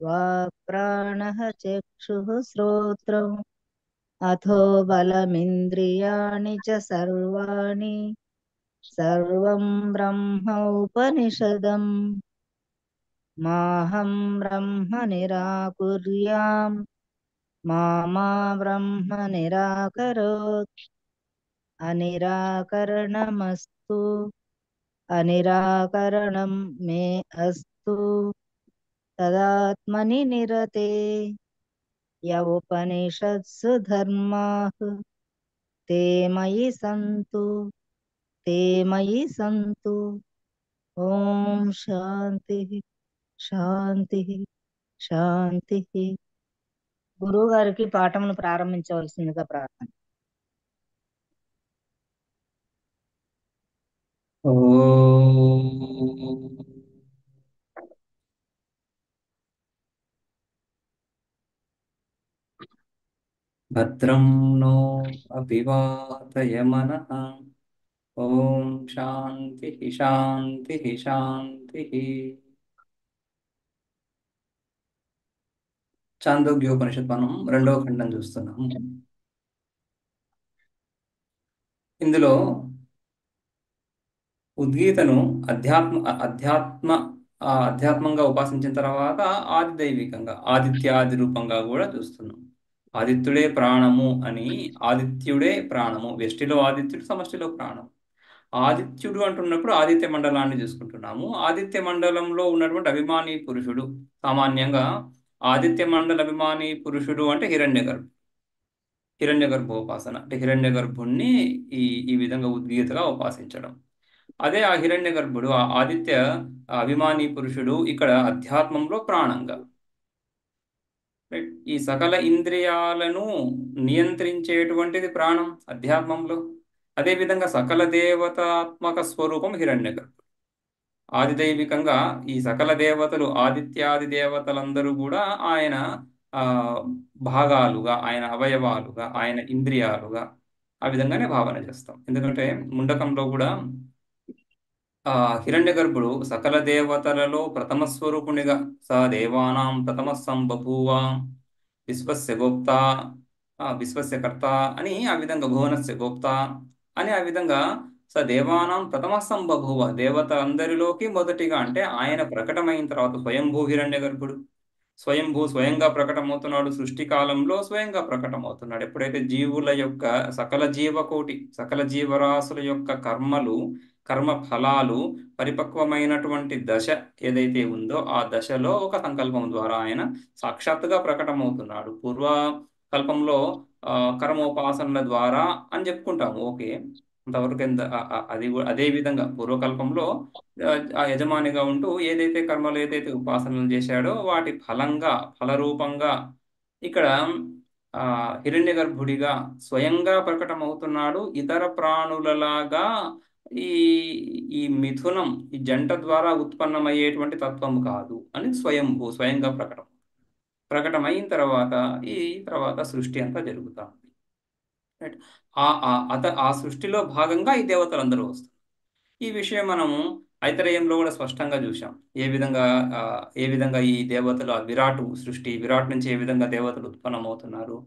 वाक् प्राणः चक्षुः श्रोत्रम् अथो बलमिन्द्रियाणि च सर्वाणि सर्वं ब्रह्म उपनिषदम् माहं ब्रह्म निराकुर्याम् मा ब्रह्म निराकरोत् अनिराकरणमस्तु अनिराकरणं मे अस्तु तदात्मनि निरते य उपनिषत्सु धर्माः ते मयि सन्तु ते मयि सन्तु ఓం శాంతి శాంతి శాంతి. గురువు గారికి పాఠమును ప్రారంభించవలసిందిగా ప్రార్థన. భద్రం నో అభివాదయమనః. ఓం శాంతి శాంతి శాంతి. చాందోగ్యోపనిషత్ మనం రెండవ ఖండం చూస్తున్నాము. ఇందులో ఉద్గీతను అధ్యాత్మంగా ఉపాసించిన తర్వాత ఆది దైవికంగా ఆదిత్యాది రూపంగా కూడా చూస్తున్నాం. ఆదిత్యుడే ప్రాణము అని, ఆదిత్యుడే ప్రాణము, వ్యష్టిలో ఆదిత్యుడు, సమష్టిలో ప్రాణం. ఆదిత్యుడు అంటున్నప్పుడు ఆదిత్య మండలాన్ని చూసుకుంటున్నాము. ఆదిత్య మండలంలో ఉన్నటువంటి అభిమాని పురుషుడు, సామాన్యంగా ఆదిత్య మండల అభిమాని పురుషుడు అంటే హిరణ్య గర్భోపాసన అంటే హిరణ్య గర్భుణ్ణి ఈ ఈ విధంగా ఉద్గీతగా ఉపాసించడం. అదే ఆ హిరణ్య గర్భుడు, ఆ ఆదిత్య అభిమాని పురుషుడు ఇక్కడ అధ్యాత్మంలో ప్రాణంగా, ఈ సకల ఇంద్రియాలను నియంత్రించేటువంటిది ప్రాణం అధ్యాత్మంలో. అదేవిధంగా సకల దేవతాత్మక స్వరూపం హిరణ్య గర్భుడు. ఆదిదైవికంగా ఈ సకల దేవతలు, ఆదిత్యాది దేవతలందరూ కూడా ఆయన ఆ భాగాలుగా, ఆయన అవయవాలుగా, ఆయన ఇంద్రియాలుగా ఆ విధంగానే భావన చేస్తాం. ఎందుకంటే ముండకంలో కూడా హిరణ్య గర్భుడు సకల దేవతలలో ప్రథమ స్వరూపునిగా స దేవానాం ప్రథమ సంబభూవ విశ్వస్య గోప్త, విశ్వస్య కర్త అని ఆ విధంగా, భువనస్య గోప్త అని ఆ విధంగా స దేవానాం ప్రథమ సంబభూవ, దేవతలందరిలోకి మొదటిగా అంటే ఆయన ప్రకటమైన తర్వాత స్వయంభూ హిరణ్య గర్భుడు. స్వయంగా ప్రకటమవుతున్నాడు, సృష్టి కాలంలో స్వయంగా ప్రకటమవుతున్నాడు. ఎప్పుడైతే జీవుల యొక్క సకల జీవకోటి, సకల జీవరాశుల యొక్క కర్మ ఫలాలు పరిపక్వమైనటువంటి దశ ఏదైతే ఉందో ఆ దశలో ఒక సంకల్పం ద్వారా ఆయన సాక్షాత్తుగా ప్రకటమవుతున్నాడు. పూర్వ కల్పంలో కర్మోపాసనల ద్వారా అని చెప్పుకుంటాము, ఓకే, అంతవరకు అదే విధంగా పూర్వకల్పంలో ఆ యజమానిగా ఉంటూ ఏదైతే కర్మలు, ఏదైతే ఉపాసనలు చేశాడో వాటి ఫలరూపంగా ఇక్కడ హిరణ్య గర్భుడిగా స్వయంగా ప్రకటమవుతున్నాడు. ఇతర ప్రాణులలాగా ఈ ఈ మిథునం, ఈ జంట ద్వారా ఉత్పన్నమయ్యేటువంటి తత్వం కాదు అని స్వయంగా ప్రకటమైన తర్వాత తర్వాత సృష్టి అంతా జరుగుతాం. రైట్. ఆ సృష్టిలో భాగంగా ఈ దేవతలందరూ వస్తారు. ఈ విషయం మనము ఐతరేయంలో కూడా స్పష్టంగా చూసాం. ఏ విధంగా ఈ దేవతలు, ఆ విరాట్ నుంచి ఏ విధంగా దేవతలు ఉత్పన్నమవుతున్నారు,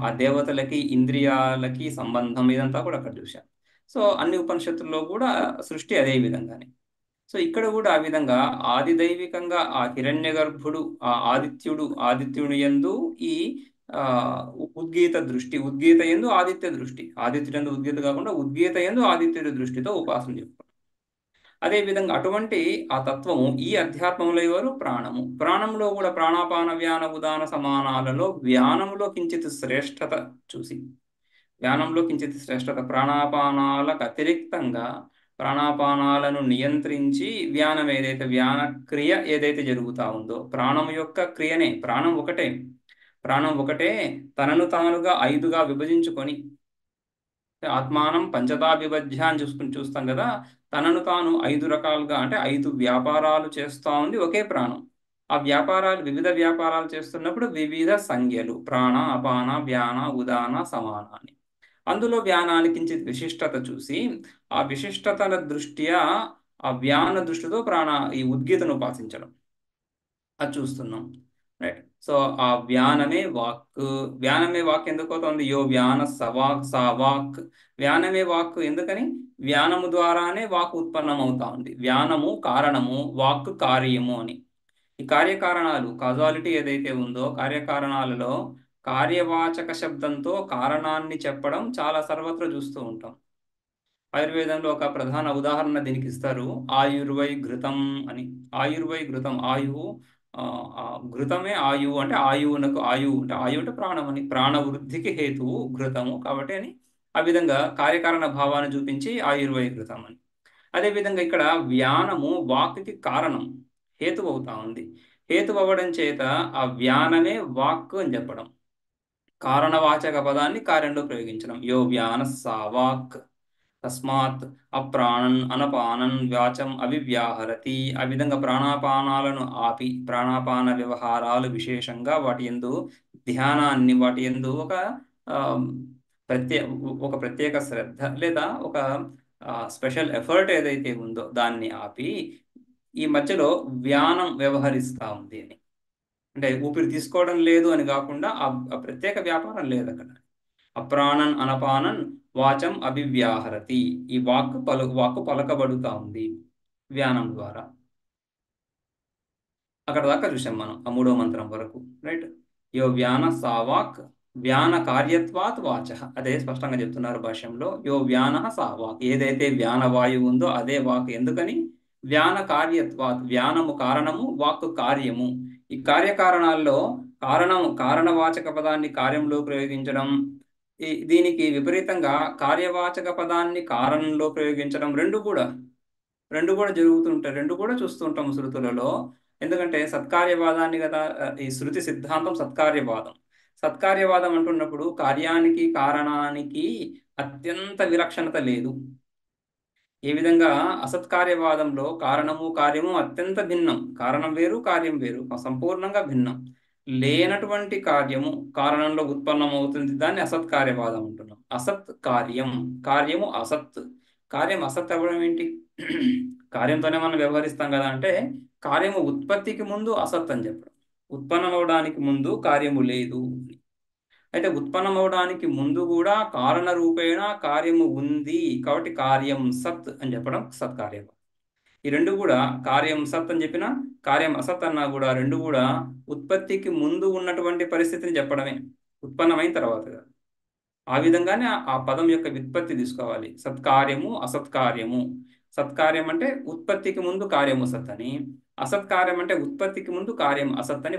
ఆ దేవతలకి ఇంద్రియాలకి సంబంధం ఇదంతా కూడా అక్కడ చూసాం. సో అన్ని ఉపనిషత్తుల్లో కూడా సృష్టి అదే విధంగానే. సో ఇక్కడ కూడా ఆ విధంగా ఆదిదైవికంగా ఆ హిరణ్య గర్భుడు, ఆ ఆదిత్యుని యందు ఈ ఉద్గీత యందు ఆదిత్య దృష్టి, ఆదిత్యుడు యందు ఉద్గీత కాకుండా ఉద్గీత యందు ఆదిత్యుడి దృష్టితో ఉపాసన చెప్పుకుంటాం. అదే విధంగా అటువంటి ఆ తత్వము ఈ అధ్యాత్మంలో ఎవరు? ప్రాణంలో కూడా ప్రాణాపాన వ్యాన ఉదాన సమానాలలో వ్యానములో కించిత్ శ్రేష్టత చూసి, ప్రాణాపానాలకు అతిరిక్తంగా ప్రాణాపానాలను నియంత్రించి వ్యాన క్రియ ఏదైతే జరుగుతా ఉందో, ప్రాణం యొక్క క్రియనే, ప్రాణం ఒకటే తనను తానుగా 5గా విభజించుకొని, ఆత్మానం పంచదా విభజ్య అని చూస్తాం కదా. తనను తాను 5 రకాలుగా అంటే 5 వ్యాపారాలు చేస్తూ ఉంది ఒకే ప్రాణం. ఆ వివిధ వ్యాపారాలు చేస్తున్నప్పుడు వివిధ సంజ్ఞలు, ప్రాణ అపాన వ్యాన ఉదాన సమాన అని. అందులో వ్యానానికి కించిత్ విశిష్టత చూసి ఆ విశిష్టతల దృష్ట్యా ఆ వ్యాన దృష్టితో ఈ ఉద్గీతను ఉపాసించడం. అది చూస్తున్నాం. రైట్. సో ఆ వ్యానమే వాక్. వ్యానమే వాక్ ఎందుకు అవుతుంది? యో వ్యాన సవాక్ సా వాక్. వ్యానమే వాక్ ఎందుకని? వ్యానము ద్వారానే వాక్ ఉత్పన్నం అవుతా ఉంది. వ్యానము కారణము, వాక్ కార్యము అని. ఈ కార్యకారణాలు కాజాలిటీ ఏదైతే ఉందో కార్యకారణాలలో కార్యవాచక శబ్దంతో కారణాన్ని చెప్పడం చాలా సర్వత్రా చూస్తూ ఉంటాం. ఆయుర్వేదంలో ఒక ప్రధాన ఉదాహరణ దీనికి ఇస్తారు, ఆయుర్వై ఘృతం అని. ఆయుర్వై ఘృతం, ఆయువు. ఆ, ఆ ఘృతమే ఆయువు అంటే ఆయువునకు, ఆయువు అంటే ఆయువు అంటే ప్రాణం అని, ప్రాణ వృద్ధికి హేతువు ఘృతము కాబట్టి అని. ఆ విధంగా కార్యకారణ భావాన్ని చూపించి ఆయుర్వై ఘృతం అని. అదేవిధంగా ఇక్కడ వ్యానము వాక్కి కారణం, హేతువు అవుతా ఉంది. హేతువు అవ్వడం చేత ఆ వ్యానమే వాక్ అని చెప్పడం, కారణవాచక పదాన్ని కార్యంలో ప్రయోగించడం. యో వ్యాన సావాక్ తస్మాత్ అప్రాణన్ అనపానన్ వ్యాచం అవివ్యాహరతి. ఆ విధంగా ప్రాణాపానాలను ఆపి, ప్రాణాపాన వ్యవహారాలు విశేషంగా వాటి యందు ధ్యానాన్ని, వాటి యందు ఒక ఆ, ప్రత్యే ఒక ప్రత్యేక శ్రద్ధ లేదా ఒక స్పెషల్ ఎఫర్ట్ ఏదైతే ఉందో దాన్ని ఆపి ఈ మధ్యలో వ్యానం వ్యవహరిస్తూ ఉంది అని. అంటే ఊపిరి తీసుకోవడం లేదు అని కాకుండా ఆ ప్రత్యేక వ్యాపారం లేదు అక్కడ. అప్రాణన్ అనపానన్ వాచం అభివ్యాహరతి. ఈ వాక్కు పలకబడుతా ఉంది వ్యానం ద్వారా. అక్కడ దాకా చూసాం మనం ఆ మూడో మంత్రం వరకు. రైట్. యో వ్యాన సావాక్ వ్యాన కార్యత్వాత్ వాచ. అదే స్పష్టంగా చెప్తున్నారు భాష్యంలో. యో వ్యాన సావాక్, ఏదైతే వ్యాన వాయువు ఉందో అదే వాక్. ఎందుకని? వ్యాన కార్యత్వాత్, వ్యానము కారణము, వాక్కు కార్యము. ఈ కార్యకారణాల్లో కారణము, కారణవాచక పదాన్ని కార్యంలో ప్రయోగించడం, దీనికి విపరీతంగా కార్యవాచక పదాన్ని కారణంలో ప్రయోగించడం, రెండు కూడా జరుగుతుంటాయి. రెండు కూడా చూస్తుంటాం శృతులలో. ఎందుకంటే సత్కార్యవాదాన్ని కదా, ఈ శృతి సిద్ధాంతం సత్కార్యవాదం. సత్కార్యవాదం అంటున్నప్పుడు కార్యానికి కారణానికి అత్యంత విలక్షణత లేదు. ఏ విధంగా అసత్కార్యవాదంలో కారణము కార్యము అత్యంత భిన్నం, కారణం వేరు కార్యం వేరు, సంపూర్ణంగా భిన్నం. లేనటువంటి కార్యము కారణంలో ఉత్పన్నం అవుతుంది, దాన్ని అసత్కార్యవాదం అంటున్నాం. అసత్ కార్యం, కార్యము అసత్. కార్యం అసత్ అవ్వడం ఏంటి? కార్యంతోనే మనం వ్యవహరిస్తాం కదా అంటే, కార్యము ఉత్పత్తికి ముందు అసత్ అని చెప్పడం, ఉత్పన్నం అవడానికి ముందు కార్యము లేదు. అయితే ఉత్పన్నం అవడానికి ముందు కూడా కారణ రూపేణ కార్యము ఉంది కాబట్టి కార్యం సత్ అని చెప్పడం సత్కార్యం. ఈ రెండు కూడా, కార్యం సత్ అని చెప్పినా కార్యం అసత్ అన్నా కూడా, రెండు కూడా ఉత్పత్తికి ముందు ఉన్నటువంటి పరిస్థితిని చెప్పడమే, ఉత్పన్నమైన తర్వాత కాదు. ఆ విధంగానే ఆ పదం యొక్క వ్యుత్పత్తి తీసుకోవాలి. సత్కార్యము అసత్కార్యము. సత్కార్యం అంటే ఉత్పత్తికి ముందు కార్యము సత్ అని, అసత్కార్యం అంటే ఉత్పత్తికి ముందు కార్యం అసత్ అని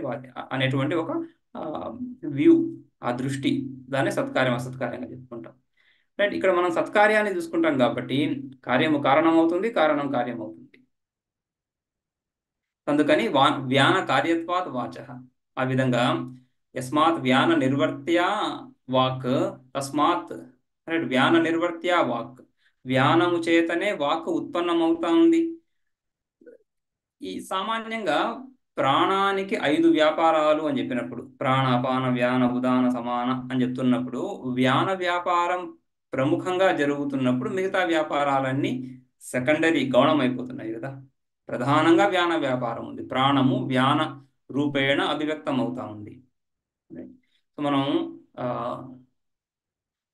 అనేటువంటి ఒక వ్యూ, ఆ దృష్టి, దాన్ని సత్కార్యం అసత్కార్యంగా చెప్పుకుంటాం. రైట్. ఇక్కడ మనం సత్కార్యాన్ని చూసుకుంటాం కాబట్టి కార్యము కారణం అవుతుంది, కారణం కార్యం అవుతుంది. అందుకని వ్యాన కార్యత్వాత్ వాచ. ఆ విధంగా యస్మాత్ వ్యాన నిర్వర్త్య వాక్ తస్మాత్. రైట్. వ్యాన నిర్వర్త్య వాక్, వ్యానము చేతనే వాక్ ఉత్పన్నం అవుతా ఉంది. ఈ సామాన్యంగా ప్రాణానికి 5 వ్యాపారాలు అని చెప్పినప్పుడు, ప్రాణాపాన వ్యాన ఉదాన సమాన అని చెప్తున్నప్పుడు, వ్యాన వ్యాపారం ప్రముఖంగా జరుగుతున్నప్పుడు మిగతా వ్యాపారాలన్నీ సెకండరీ, గౌణం అయిపోతున్నాయి కదా. ప్రధానంగా వ్యాన వ్యాపారం ఉంది, ప్రాణము వ్యాన రూపేణ అభివ్యక్తం అవుతా ఉంది. సో మనం ఆ,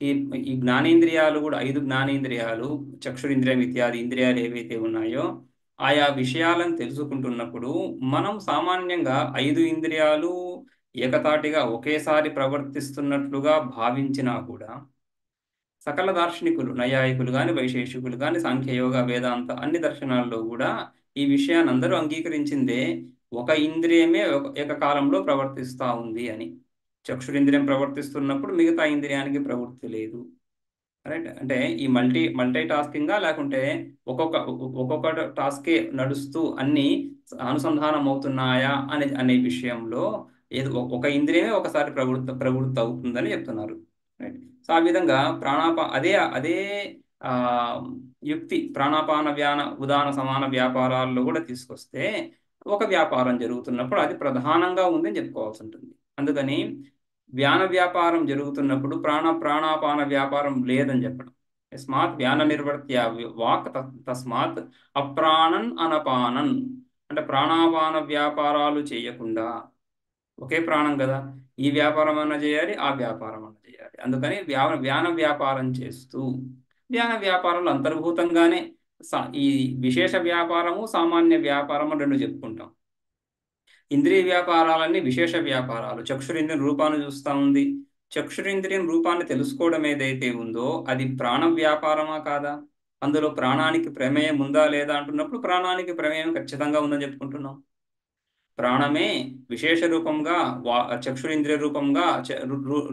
ఈ ఈ జ్ఞానేంద్రియాలు కూడా, 5 జ్ఞానేంద్రియాలు, చక్షురింద్రియం ఇత్యాది ఇంద్రియాలు ఏవైతే ఉన్నాయో ఆయా విషయాలను తెలుసుకుంటున్నప్పుడు మనం సామాన్యంగా 5 ఇంద్రియాలు ఏకతాటిగా ఒకేసారి ప్రవర్తిస్తున్నట్లుగా భావించినా కూడా, సకల దార్శనికులు, నైయాయికులు కానీ వైశేషికులు కానీ సాంఖ్యయోగ వేదాంత అన్ని దర్శనాల్లో కూడా ఈ విషయాన్ని అందరూ అంగీకరించిందే, ఒక ఇంద్రియమే ఏకకాలంలో ప్రవర్తిస్తూ ఉంది అని. చక్షురింద్రియం ప్రవర్తిస్తున్నప్పుడు మిగతా ఇంద్రియానికి ప్రవృత్తి లేదు. రైట్. అంటే ఈ మల్టీ టాస్కింగా, లేకుంటే ఒక్కొక్క టాస్కే నడుస్తూ అన్ని అనుసంధానం అవుతున్నాయా అనే విషయంలో ఏదో ఒక ఇంద్రియమే ఒకసారి ప్రవృత్తి అవుతుందని చెప్తున్నారు. రైట్. సో ఆ విధంగా అదే అదే ఆ, యుక్తి ప్రాణాపాన వ్యాన ఉదాన సమాన వ్యాపారాల్లో కూడా తీసుకొస్తే, ఒక వ్యాపారం జరుగుతున్నప్పుడు అది ప్రధానంగా ఉందని చెప్పుకోవాల్సి ఉంటుంది. అందుకని వ్యాన వ్యాపారం జరుగుతున్నప్పుడు ప్రాణాపాన వ్యాపారం లేదని చెప్పడం. యస్మాత్ వ్యాన నిర్వర్త్య వాక్ తస్మాత్ అప్రాణన్ అనపానన్ అంటే ప్రాణాపాన వ్యాపారాలు చేయకుండా, ఒకే ప్రాణం కదా, ఈ వ్యాపారం అన్నా చేయాలి, ఆ వ్యాపారం అన్నా చేయాలి. అందుకని వ్యాన వ్యాపారం చేస్తూ, ధ్యాన వ్యాపారంలో అంతర్భూతంగానే ఈ విశేష వ్యాపారము, సామాన్య వ్యాపారము రెండు చెప్పుకుంటాం. ఇంద్రియ వ్యాపారాలన్నీ విశేష వ్యాపారాలు. చక్షురింద్రియం రూపాన్ని చూస్తూ ఉంది. చక్షురింద్రియం రూపాన్ని తెలుసుకోవడం ఏదైతే ఉందో అది ప్రాణ వ్యాపారమా కాదా? అందులో ప్రాణానికి ప్రమేయం ఉందా లేదా అంటున్నప్పుడు ప్రాణానికి ప్రమేయం ఖచ్చితంగా ఉందని చెప్పుకుంటున్నాం. ప్రాణమే విశేష రూపంగా చక్షురింద్రియ రూపంగా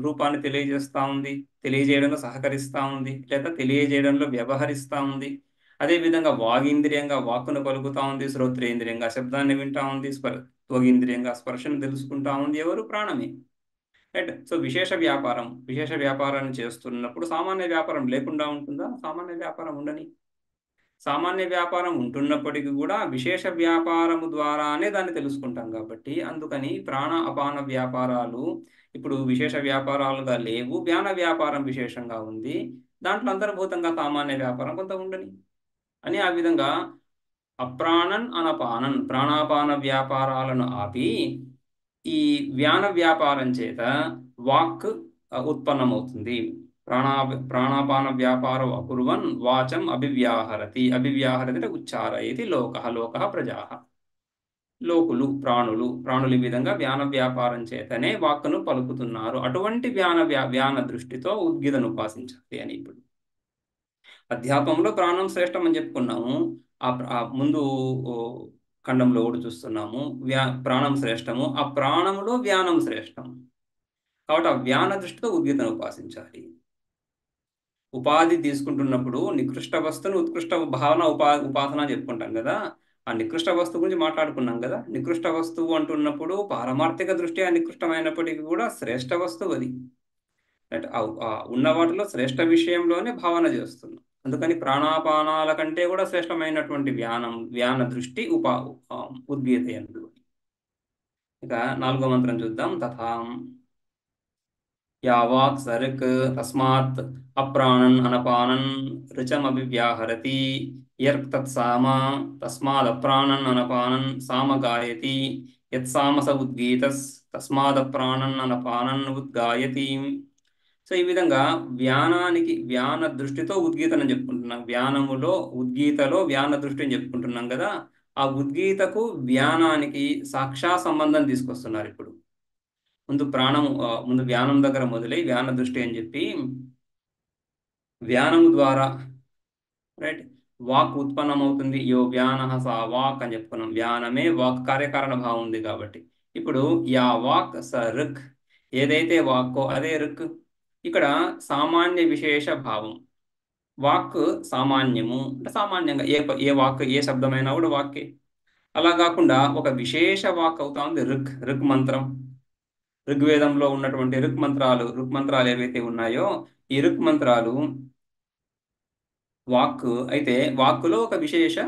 రూపాన్ని తెలియజేస్తూ ఉంది, తెలియజేయడంలో సహకరిస్తూ ఉంది, లేదా తెలియజేయడంలో వ్యవహరిస్తూ ఉంది. అదేవిధంగా వాగింద్రియంగా వాక్కును పలుకుతా ఉంది, శ్రోత్రేంద్రియంగా శబ్దాన్ని వింటా ఉంది, త్వగింద్రియంగా స్పర్శను తెలుసుకుంటా ఉంది. ఎవరు? ప్రాణమే. రైట్. సో విశేష వ్యాపారాన్ని చేస్తున్నప్పుడు సామాన్య వ్యాపారం లేకుండా ఉంటుందా? సామాన్య వ్యాపారం ఉండని. సామాన్య వ్యాపారం ఉంటున్నప్పటికీ కూడా విశేష వ్యాపారము ద్వారానే దాన్ని తెలుసుకుంటాం కాబట్టి, అందుకని ప్రాణ అపాన వ్యాపారాలు ఇప్పుడు విశేష వ్యాపారాలుగా లేవు. వ్యాన వ్యాపారం విశేషంగా ఉంది. దాంట్లో అంతర్భూతంగా సామాన్య వ్యాపారం కొంత ఉండని అని ఆ విధంగా అప్రాణన్ అనపానన్ ప్రాణాపాన వ్యాపారాలను ఆపి ఈ వ్యాన వ్యాపారం చేత వాక్ ఉత్పన్నమవుతుంది. ప్రాణాపాన వ్యాపారం అకుర్వన్ వాచం అభివ్యాహరతి. అభివ్యాహరతి అంటే ఉచ్చారయతి లోక ప్రజా. లోకులు ప్రాణులు ఈ విధంగా వ్యాన వ్యాపారం చేతనే వాక్కును పలుకుతున్నారు. అటువంటి వ్యాన దృష్టితో ఉద్గితను ఉపాసించాలి అని ఇప్పుడు అధ్యాత్మంలో ప్రాణం శ్రేష్టం అని చెప్పుకున్నాము. ఆ ముందు ఖండంలో కూడా చూస్తున్నాము ప్రాణం శ్రేష్టము, ఆ ప్రాణములో వ్యానం శ్రేష్టం. కాబట్టి ఆ వ్యాన దృష్టితో ఉద్గీతను ఉపాసించాలి. ఉపాధి తీసుకుంటున్నప్పుడు నికృష్ట వస్తువును ఉత్కృష్ట భావన ఉపాసన చెప్పుకుంటాం కదా. ఆ నికృష్ట వస్తువు గురించి మాట్లాడుకున్నాం కదా. నికృష్ట వస్తువు అంటున్నప్పుడు పారమార్థిక దృష్ట్యా నికృష్టమైనప్పటికీ కూడా శ్రేష్ట వస్తువు అది. అంటే ఉన్న వాటిలో శ్రేష్ట విషయంలోనే భావన చేస్తున్నాం. అందుకని ప్రాణాపానాల కంటే కూడా శ్రేష్టమైనటువంటి వ్యాన దృష్టి ఉద్గీత ఎందు. ఇక 4వ మంత్రం చూద్దాం. తథా యావాక్ సరిక్ తస్మాత్ అప్రాణన్ అనపానన్ రుచమభివ్యాహరతి యర్క్ తత్సామ తస్మాదప్రాణన్ అనపానన్ సామ గాయతి యత్సామస ఉద్గీతస్ తస్మాదప్రాణన్ అనపానన్ ఉద్గాయతి. సో ఈ విధంగా వ్యాన దృష్టితో ఉద్గీతను చెప్పుకుంటున్నాం. ఉద్గీతలో వ్యాన దృష్టిని చెప్పుకుంటున్నాం కదా. ఆ ఉద్గీతకు వ్యానానికి సాక్షా సంబంధం తీసుకొస్తున్నారు ఇప్పుడు. ముందు వ్యానం దగ్గర మొదలై వ్యాన దృష్టి అని చెప్పి వ్యానము ద్వారా రైట్ వాక్ ఉత్పన్నమవుతుంది. యో వ్యాన సా వాక్ అని చెప్పుకున్నాం. వ్యానమే వాక్ కార్యకారణ భావం ఉంది కాబట్టి ఇప్పుడు యా వాక్ స రుక్, ఏదైతే వాక్కో అదే రుక్. ఇక్కడ సామాన్య విశేష భావం. వాక్ సామాన్యము అంటే సామాన్యంగా ఏ వాక్ ఏ శబ్దమైనా కూడా వాక్కే. అలా కాకుండా ఒక విశేష వాక్ అవుతా ఉంది రుక్ మంత్రం. ఋగ్వేదంలో ఉన్నటువంటి రుక్ మంత్రాలు ఏవైతే ఉన్నాయో ఈ రుక్ మంత్రాలు వాక్ అయితే వాక్కులో ఒక విశేష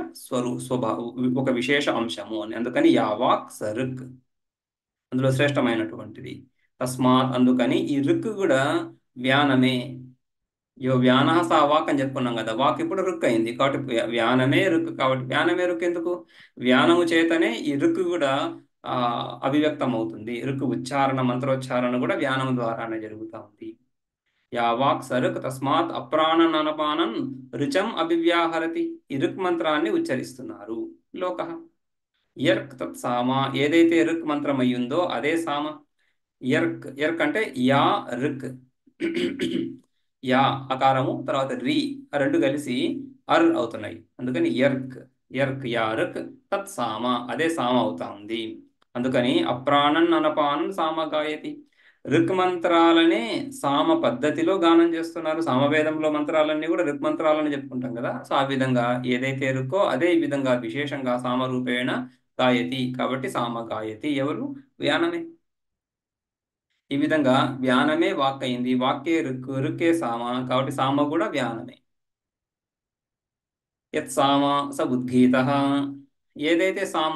స్వభావం, ఒక విశేష అంశము అని. అందుకని యా వాక్ స రుక్ అందులో శ్రేష్టమైనటువంటిది. తస్మాత్ అందుకని ఈ రుక్ కూడా వ్యానమే. యో వ్యాన సా వాక్ అని చెప్పుకున్నాం కదా. వాక్ ఇప్పుడు రుక్ అయింది కాబట్టి వ్యానమే రుక్. కాబట్టి వ్యానమే రుక్ ఎందుకు? వ్యానము చేతనే ఈ రుక్ కూడా అభివ్యక్తం అవుతుంది. రుక్ ఉచ్చారణ మంత్రోచ్చారణ కూడా వ్యానము ద్వారానే జరుగుతూ ఉంది. యా వాక్ సరుక్ తస్మాత్ అప్రాణన్ అనపానన్ రుచం అభివ్యాహరతి. ఈ రుక్ మంత్రాన్ని ఉచ్చరిస్తున్నారు. లోక యర్క్ తత్సామ, ఏదైతే రుక్ మంత్రం అయ్యిందో అదే సామ. యర్క్ అంటే యా రుక్. యా అకారము తర్వాత రీ ఆ రెండు కలిసి అర్ అవుతున్నాయి. అందుకని యర్క్ యా రుక్ తత్సామ అదే సామ అవుతా ఉంది. అందుకని అప్రాణన్ అనపానన్ సామ గాయతి. ఋక్ మంత్రాలనే సామ పద్ధతిలో గానం చేస్తున్నారు. సామవేదంలో మంత్రాలన్నీ కూడా ఋక్ మంత్రాలని చెప్పుకుంటాం కదా. సో ఆ విధంగా ఏదైతే రుక్కో అదే విధంగా విశేషంగా సామరూపేణ గాయతి. కాబట్టి సామ గాయతి ఎవరు? వ్యానమే. ఈ విధంగా వ్యానమే వాక్ అయింది. వాక్కే రుక్కే సామ కాబట్టి సామ కూడా వ్యానమే. యత్ సామ స ఉద్గీత, ఏదైతే సామ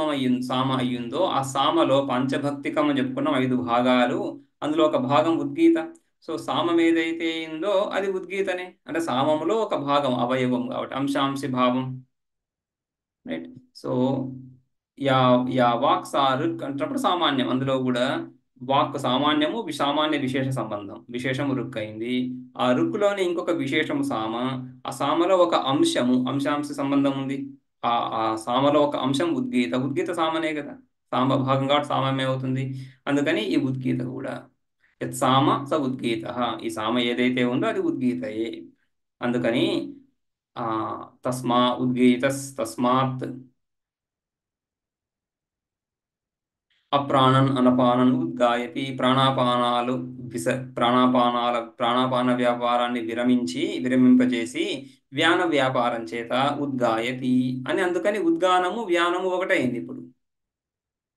అయ్యిందో ఆ సామలో పంచభక్తికం అని చెప్పుకున్నాం 5 భాగాలు. అందులో ఒక భాగం ఉద్గీత. సో సామం ఏదైతే అయిందో అది ఉద్గీతనే. అంటే సామములో ఒక భాగం అవయవం కాబట్టి అంశాంశి భావం. రైట్. సో యా యా వాక్ సా రుక్ అంటున్నప్పుడు సామాన్యం, అందులో కూడా వాక్ సామాన్యము, సామాన్య విశేష సంబంధం, విశేషము రుక్ అయింది. ఆ రుక్కులోని ఇంకొక విశేషము సామ, ఆ సామలో ఒక అంశము, అంశాంశ సంబంధం ఉంది. ఆ ఆ సామలో ఒక అంశం ఉద్గీత, ఉద్గీత సామనే కదా, సామ భాగం కాబట్టి సామమే అవుతుంది. అందుకని ఈ ఉద్గీత కూడా యత్ సామ స ఉద్గీత, ఈ సామ ఏదైతే ఉందో అది ఉద్గీతయే. అందుకని ఆ తస్మాత్ అప్రాణన్ అనపానన్ ఉద్గాయతి, ప్రాణాపానాలు విస ప్రాణాపాన వ్యాపారాన్ని విరమింపజేసి వ్యాన వ్యాపారం చేత ఉద్గాయతి అని. అందుకని ఉద్గానము వ్యానము ఒకటైంది ఇప్పుడు,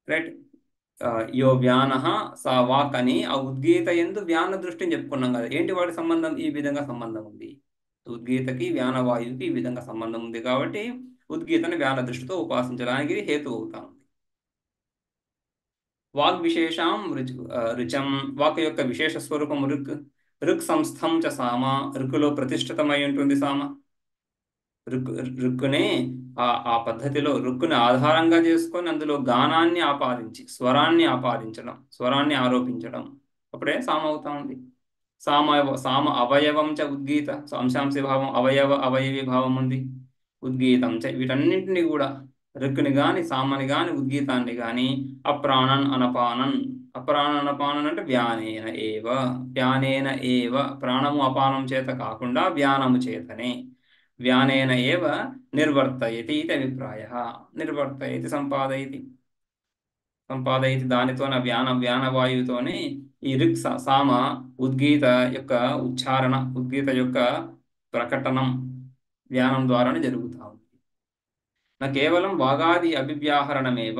రైట్. యో వ్యాన సా వాక్ అని ఆ ఉద్గీత ఎందు వ్యాన దృష్టిని చెప్పుకున్నాం కదా. ఏంటి వాటి సంబంధం? ఈ విధంగా సంబంధం ఉంది. ఉద్గీతకి వ్యానవాయువుకి ఈ విధంగా సంబంధం ఉంది కాబట్టి ఉద్గీతని వ్యాన దృష్టితో ఉపాసించడానికి ఇది హేతు అవుతా ఉంది. వాగ్విశేషాం రుచం, వాక్ యొక్క విశేష స్వరూపం రుక్. రుక్ సంస్థం చ సామ, రుక్కులో ప్రతిష్ఠితమై ఉంటుంది సామ. రుక్కునే ఆ పద్ధతిలో రుక్కుని ఆధారంగా చేసుకొని అందులో గానాన్ని ఆపాదించి, స్వరాన్ని ఆపాదించడం, స్వరాన్ని ఆరోపించడం, అప్పుడే సామ అవుతా ఉంది. సామ అవయవం చ ఉద్గీత, అంశాంశ భావం, అవయవి భావం ఉంది. ఉద్గీతం చ, వీటన్నింటినీ కూడా రుక్కుని గాని సామని గాని ఉద్గీతాన్ని గాని అప్రాణన్ అనపానన్, అప్రాణన్ అనపానన్ అంటే వ్యానేన ఏవ, వ్యానేన ఏవ, ప్రాణము అపానం చేత కాకుండా వ్యానము చేతనే, వ్యానేన ఏవ నిర్వర్తయతి ఇది అభిప్రాయ. నిర్వర్తయతి సంపాదయతి, సంపాదయతి దానితోన వ్యానవాయువుతోనే ఈ రిక్ సామ ఉద్గీత యొక్క ఉచ్చారణ, ఉద్గీత యొక్క ప్రకటనం వ్యానం ద్వారానే జరుగుతా ఉంది. నా కేవలం వాగాది అభివ్యాహరణమేవ,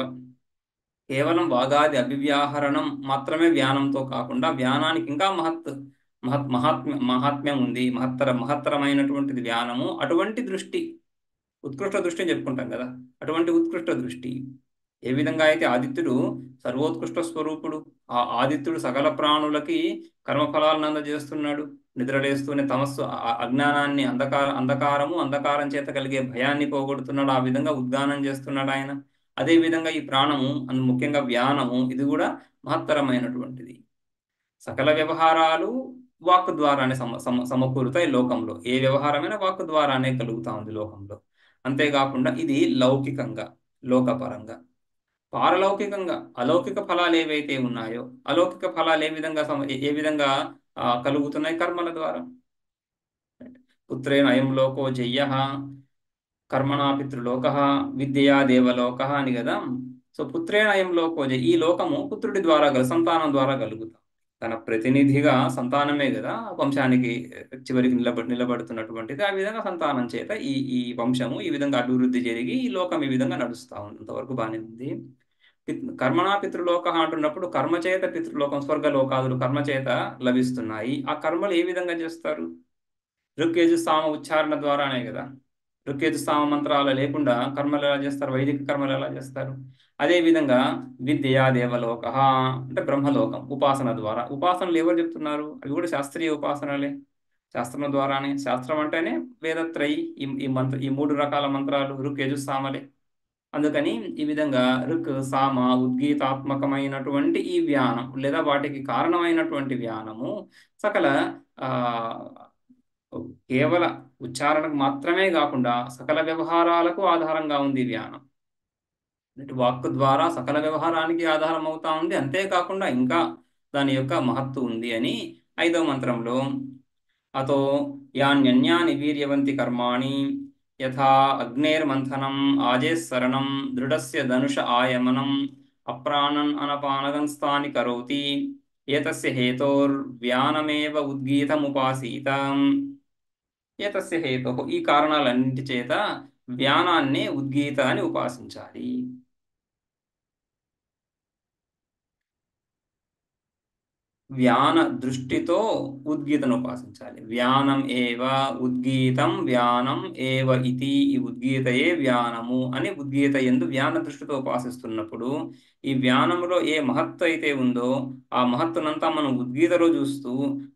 కేవలం వాగాది అభివ్యాహరణం మాత్రమే వ్యానంతో కాకుండా వ్యానానికి ఇంకా మహాత్మ్యం ఉంది, మహత్తరమైనటువంటిది వ్యానము. అటువంటి దృష్టి, ఉత్కృష్ట దృష్టి అని చెప్పుకుంటాం కదా, అటువంటి ఉత్కృష్ట దృష్టి. ఏ విధంగా అయితే ఆదిత్యుడు సర్వోత్కృష్ట స్వరూపుడు, ఆ ఆదిత్యుడు సకల ప్రాణులకి కర్మఫలాలను అందజేస్తున్నాడు. నిద్రలేస్తూనే తమస్సు అజ్ఞానాన్ని, అంధకారం చేత కలిగే భయాన్ని పోగొడుతున్నాడు. ఆ విధంగా ఉద్గానం చేస్తున్నాడు ఆయన. అదే విధంగా ఈ ప్రాణము, ముఖ్యంగా వ్యానము, ఇది కూడా మహత్తరమైనటువంటిది. సకల వ్యవహారాలు వాక్ ద్వారానే సమకూరుతాయి లోకంలో. ఏ వ్యవహారమైనా వాక్ ద్వారానే కలుగుతా ఉంది లోకంలో. అంతేకాకుండా ఇది లౌకికంగా, లోకపరంగా. పారలౌకికంగా అలౌకిక ఫలాలు ఏవైతే ఉన్నాయో, అలౌకిక ఫలాలు ఏ విధంగా కలుగుతున్నాయి? కర్మల ద్వారా. పుత్రేణ అయం లోకో జయ్య, కర్మణా పితృలోక, విద్యయా దేవలోక అని కదా. సో పుత్రేణ అయం లోకో జయ, ఈ లోకము పుత్రుడి ద్వారా సంతానం ద్వారా కలుగుతాం. తన ప్రతినిధిగా సంతానమే కదా వంశానికి చివరికి నిలబడుతున్నటువంటిది. ఆ విధంగా సంతానం చేత ఈ వంశము ఈ విధంగా అభివృద్ధి జరిగి ఈ లోకం ఈ విధంగా నడుస్తూ ఉంది. అంతవరకు బాగానే ఉంది. కర్మణా పితృలోక అంటున్నప్పుడు కర్మచేత పితృలోకం, స్వర్గలోకాదులు కర్మచేత లభిస్తున్నాయి. ఆ కర్మలు ఏ విధంగా చేస్తారు? ఋక్యజుస్సామ ఉచ్చారణ ద్వారానే కదా. ఋక్యజుస్సామ మంత్రాలు లేకుండా కర్మలు ఎలా చేస్తారు? వైదిక కర్మలు ఎలా చేస్తారు? అదేవిధంగా విద్యా దేవలోక అంటే బ్రహ్మలోకం, ఉపాసన ద్వారా. ఉపాసనలు ఎవరు చెప్తున్నారు? అవి కూడా శాస్త్రీయ ఉపాసనలే, శాస్త్రం ద్వారానే. శాస్త్రం అంటేనే వేదత్రయి, ఈ మూడు రకాల మంత్రాలు ఋక్యజుస్సామలే. అందుకని ఈ విధంగా ఋక్ సామ ఉద్గీతాత్మకమైనటువంటి ఈ వ్యానం, లేదా వాటికి కారణమైనటువంటి వ్యానము సకల ఆ కేవల ఉచ్చారణకు మాత్రమే కాకుండా సకల వ్యవహారాలకు ఆధారంగా ఉంది వ్యానం. వాక్కు ద్వారా సకల వ్యవహారానికి ఆధారం అవుతా ఉంది. అంతేకాకుండా ఇంకా దాని యొక్క మహత్తు ఉంది అని 5వ మంత్రంలో అతో యాన్యన్యాని వీర్యవంతి కర్మాణి యథా అగ్నేర్మంథనం ఆజేస్సరణం దృఢస్య ధనుష ఆయమనం అప్రాణన్ అనపానగంస్తాని కరోతి ఏతస్య హేతోర్వ్యానమేవ ఉద్గీతముపాసీత. ఏతస్య హేతు, ఈ కారణాలన్నింటి చేత వ్యానాన్నే ఉద్గీత అని ఉపాసించాలి. వ్యాన దృష్టితో ఉద్గీతను ఉపాసించాలి. వ్యానం ఏవ ఉద్గీతం వ్యానం ఏవ ఇతి, ఈ ఉద్గీతయే వ్యానము అని ఉద్గీత ఎందు వ్యాన దృష్టితో ఉపాసిస్తున్నప్పుడు ఈ వ్యానములో ఏ మహత్తు అయితే ఉందో ఆ మహత్తునంతా మనం ఉద్గీతలో చూస్తూ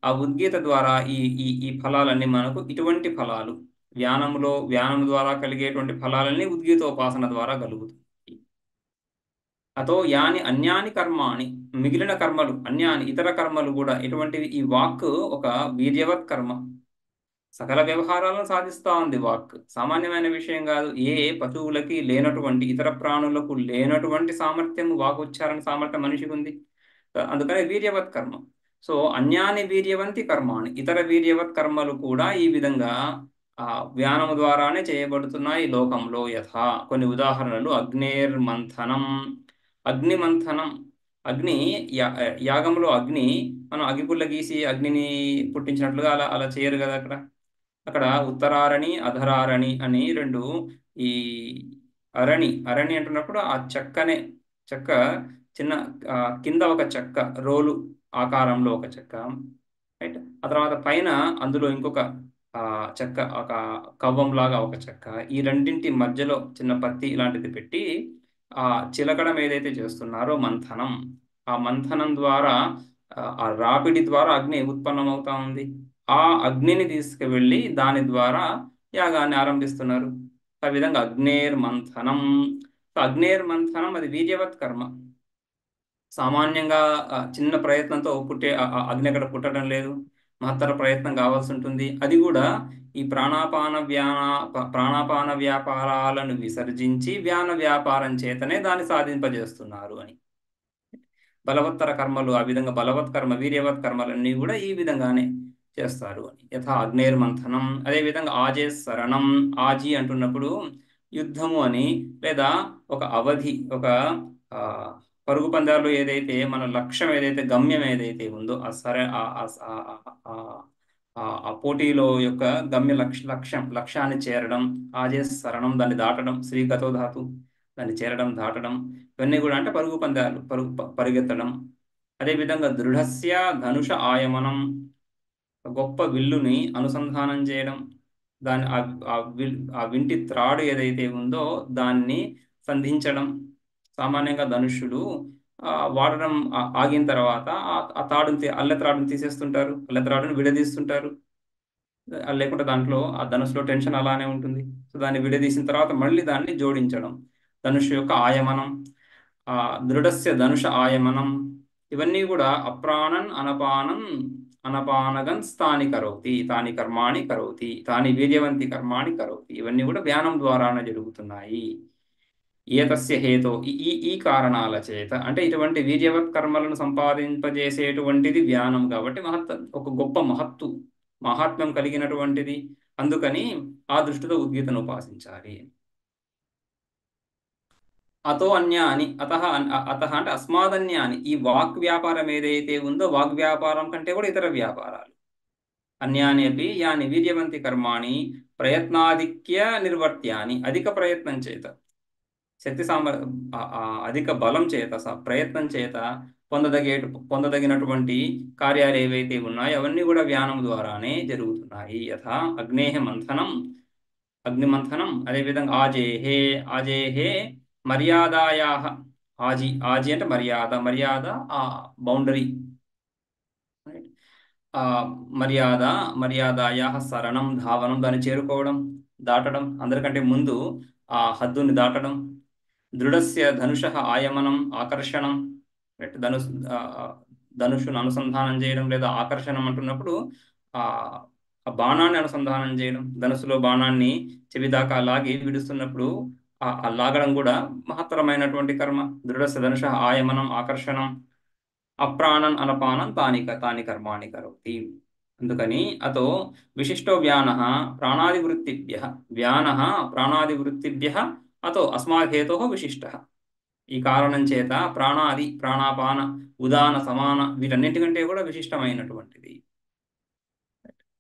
ఆ ఉద్గీత ద్వారా ఈ ఈ ఈ ఫలాలన్నీ మనకు ఇటువంటి ఫలాలు, వ్యానము ద్వారా కలిగేటువంటి ఫలాలన్నీ ఉద్గీతోపాసన ద్వారా కలుగుతుంది. అతో యాని అన్యాని కర్మాణి, మిగిలిన కర్మలు, అన్యాని ఇతర కర్మలు కూడా ఎటువంటివి? ఈ వాక్ ఒక వీర్యవత్ కర్మ. సకల వ్యవహారాలను సాధిస్తూ ఉంది వాక్. సామాన్యమైన విషయం కాదు. ఏ పశువులకి లేనటువంటి, ఇతర ప్రాణులకు లేనటువంటి సామర్థ్యం, వాకుచ్చారణ సామర్థ్యం మనిషికి ఉంది. అందుకని వీర్యవత్ కర్మ. సో అన్యాని వీర్యవంతి కర్మాణి, ఇతర వీర్యవత్ కర్మలు కూడా ఈ విధంగా వ్యానము ద్వారానే చేయబడుతున్నాయి లోకంలో. యథా, కొన్ని ఉదాహరణలు: అగ్నేర్మంథనం, అగ్నిమంథనం. అగ్ని యాగంలో అగ్ని, మనం అగ్గిపుల్ల గీసి అగ్నిని పుట్టించినట్లుగా అలా అలా చేయరు కదా అక్కడ. అక్కడ ఉత్తరారణి, అధరారణి అని రెండు. ఈ అరణి, అరణి అంటున్నప్పుడు ఆ చెక్కనే, చెక్క చిన్న కింద ఒక చెక్క, రోలు ఆకారంలో ఒక చెక్క, రైట్. ఆ తర్వాత పైన అందులో ఇంకొక చెక్క, ఒక కవ్వం లాగా ఒక చెక్క. ఈ రెండింటి మధ్యలో చిన్న పత్తి ఇలాంటిది పెట్టి ఆ చిలకడం ఏదైతే చేస్తున్నారో మంథనం, ఆ మంథనం ద్వారా ఆ రాపిడి ద్వారా అగ్ని ఉత్పన్నమవుతా ఉంది. ఆ అగ్నిని తీసుకువెళ్ళి దాని ద్వారా యాగాన్ని ఆరంభిస్తున్నారు. ఆ విధంగా అగ్నేర్మంథనం. అగ్నేర్మంథనం అది వీర్యవత్ కర్మ. సామాన్యంగా చిన్న ప్రయత్నంతో పుట్టే అగ్ని అక్కడ పుట్టడం లేదు. మహత్తర ప్రయత్నం కావాల్సి ఉంటుంది. అది కూడా ఈ ప్రాణాపాన వ్యాపారాలను విసర్జించి వ్యాన వ్యాపారం చేతనే దాన్ని సాధింపజేస్తున్నారు అని. బలవత్తర కర్మలు, ఆ విధంగా బలవత్ కర్మ, వీర్యవత్ కర్మలన్నీ కూడా ఈ విధంగానే చేస్తారు అని. యథా అగ్నేర్మంథనం. అదేవిధంగా ఆజే శరణం. ఆజీ అంటున్నప్పుడు యుద్ధము అని, లేదా ఒక అవధి, ఒక ఆ, పరుగు పందాలు ఏదైతే మన లక్ష్యం, ఏదైతే గమ్యం ఏదైతే ఉందో ఆ సరే ఆ పోటీలో యొక్క గమ్య లక్ష్యాన్ని చేరడం. ఆజే శరణం, దాన్ని దాటడం. శ్రీగతో ధాతు, దాన్ని చేరడం, దాటడం. ఇవన్నీ కూడా అంటే పరుగు పందాలు, పరిగెత్తడం. అదేవిధంగా దృఢస్య ధనుష ఆయమనం, గొప్ప విల్లుని అనుసంధానం చేయడం. దాని ఆ వింటి త్రాడు ఏదైతే ఉందో దాన్ని సంధించడం. సామాన్యంగా ధనుషులు వాడడం ఆగిన తర్వాత ఆ తాడుని, అల్లె త్రాడుని తీసేస్తుంటారు, అల్లె త్రాడుని విడదీస్తుంటారు. లేకుంటే దాంట్లో ఆ ధనుసులో టెన్షన్ అలానే ఉంటుంది. సో దాన్ని విడదీసిన తర్వాత మళ్ళీ దాన్ని జోడించడం. ధనుషు యొక్క ఆయమనం. ఆ దృఢస్య ధనుష ఆయమనం. ఇవన్నీ కూడా అప్రాణన్ అనపానం అనపానగన్ స్థాని కరోతి, తాని కర్మాణి కరోతి, తాని వీర్యవంతి కర్మాణి కరోతి. ఇవన్నీ కూడా వ్యానం ద్వారానే జరుగుతున్నాయి. ఏతస్య హేతో, ఈ ఈ కారణాల చేత, అంటే ఇటువంటి వీర్యవత్ కర్మలను సంపాదింపజేసేటువంటిది వ్యానం కాబట్టి ఒక గొప్ప మహాత్మ్యం కలిగినటువంటిది. అందుకని ఆ దృష్టితో ఉద్గీతను ఉపాసించాలి. అతో అన్యాని, అత అంటే అస్మాదన్యాని. ఈ వాక్ వ్యాపారం ఏదైతే ఉందో వాక్ వ్యాపారం కంటే కూడా ఇతర వ్యాపారాలు. అన్యాని అపి యాని వీర్యవంతి కర్మాణి ప్రయత్నాధిక్య నిర్వర్త్యాని. అధిక ప్రయత్నం చేత, శక్తి అధిక బలం చేత, ప్రయత్నం చేత పొందదగినటువంటి కార్యాలు ఏవైతే ఉన్నాయో అవన్నీ కూడా వ్యానం ద్వారానే జరుగుతున్నాయి. యథా అగ్నేహ మంథనం, అగ్నిమంథనం. అదేవిధంగా ఆజేహే, ఆజేహే మర్యాదాయా. ఆజి, ఆజి అంటే మర్యాద, మర్యాద ఆ బౌండరీ. ఆ మర్యాదాయా శరణం, ధావనం, దాన్ని చేరుకోవడం, దాటడం, అందరికంటే ముందు ఆ హద్దుని దాటడం. దృఢస్య ధనుష ఆయమనం, ఆకర్షణం. ధనుష్ ధనుషును అనుసంధానం చేయడం, లేదా ఆకర్షణం అంటున్నప్పుడు ఆ ఆ బాణాన్ని అనుసంధానం చేయడం. ధనుసులో బాణాన్ని చెవి దాకా లాగి విడుస్తున్నప్పుడు ఆ లాగడం కూడా మహత్తరమైనటువంటి కర్మ. దృఢస్య ధనుష ఆయమనం, ఆకర్షణం. అప్రాణన్ అనపానం తాని కర్మాణి కరోతి. అందుకని అతో విశిష్టో వ్యాన ప్రాణాదివృత్తిభ్య, వ్యాన ప్రాణాదివృత్తిభ్య అతో అస్మాద్ధేతో విశిష్ట. ఈ కారణం చేత ప్రాణాది, ప్రాణాపాన, ఉదాన, సమాన వీటన్నిటికంటే కూడా విశిష్టమైనటువంటిది.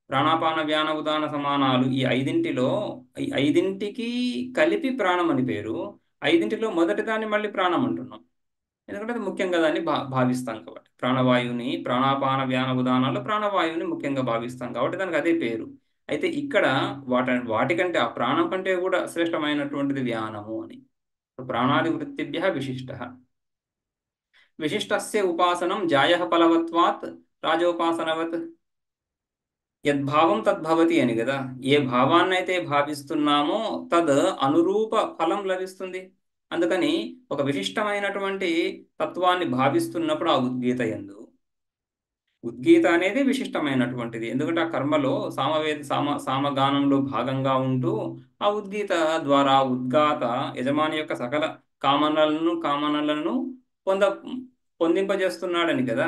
ప్రాణాపాన వ్యాన ఉదాన సమానాలు ఈ ఐదింటికి కలిపి ప్రాణం అని పేరు. ఐదింటిలో మొదటి దాన్ని మళ్ళీ ప్రాణం అంటున్నాం, ఎందుకంటే అది ముఖ్యంగా దాన్ని భావిస్తాం కాబట్టి. ప్రాణవాయువుని, ప్రాణాపాన వ్యాన ఉదానాల్లో ప్రాణవాయువుని ముఖ్యంగా భావిస్తాం కాబట్టి దానికి అదే పేరు. అయితే ఇక్కడ వాటికంటే, ఆ ప్రాణం కంటే కూడా శ్రేష్టమైనటువంటిది వ్యానము అని. ప్రాణాది వృత్తిభ్య విశిష్ట. విశిష్టస్య ఉపాసనం జాయ ఫలవత్వాత్ రాజోపాసనవత్. యద్భావం తద్భవతి అని కదా. ఏ భావాన్నైతే భావిస్తున్నామో తద్ అనురూప ఫలం లభిస్తుంది. అందుకని ఒక విశిష్టమైనటువంటి తత్వాన్ని భావిస్తున్నప్పుడు ఆ ఉద్గీత యందు ఉద్గీత అనేది విశిష్టమైనటువంటిది. ఎందుకంటే ఆ కర్మలో సామగానంలో భాగంగా ఉంటూ ఆ ఉద్గీత ద్వారా ఉద్గాత యజమాని యొక్క సకల కామనలను పొంద పొందింపజేస్తున్నాడని కదా.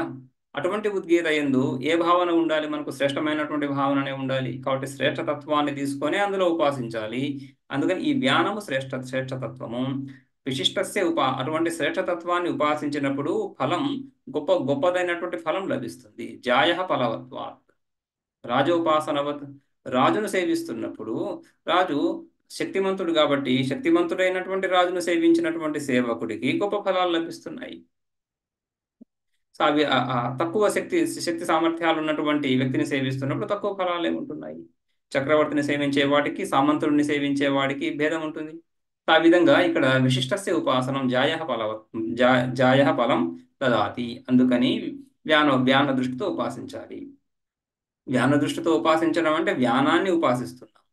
అటువంటి ఉద్గీత యందు ఏ భావన ఉండాలి? మనకు శ్రేష్టమైనటువంటి భావననే ఉండాలి. కాబట్టి శ్రేష్టతత్వాన్ని తీసుకొని అందులో ఉపాసించాలి. అందుకని ఈ ధ్యానము శ్రేష్టతత్వము అటువంటి శ్రేష్టతత్వాన్ని ఉపాసించినప్పుడు ఫలం గొప్పదైనటువంటి ఫలం లభిస్తుంది. జాయ ఫలవత్వాత్ రాజోపాసనవత్. రాజును సేవిస్తున్నప్పుడు రాజు శక్తిమంతుడు కాబట్టి శక్తిమంతుడైనటువంటి రాజును సేవించినటువంటి సేవకుడికి గొప్ప ఫలాలు లభిస్తున్నాయి. సో అవి తక్కువ శక్తి సామర్థ్యాలు ఉన్నటువంటి వ్యక్తిని సేవిస్తున్నప్పుడు తక్కువ ఫలాలే ఉంటున్నాయి. చక్రవర్తిని సేవించే వాడికి సామంతుడిని సేవించే వాడికి భేదం ఉంటుంది. ఆ విధంగా ఇక్కడ విశిష్టస్య ఉపాసనం జాయ ఫలం దదాతి. అందుకని వ్యాన దృష్టితో ఉపాసించాలి. వ్యాన దృష్టితో ఉపాసించడం అంటే వ్యానాన్ని ఉపాసిస్తున్నాం.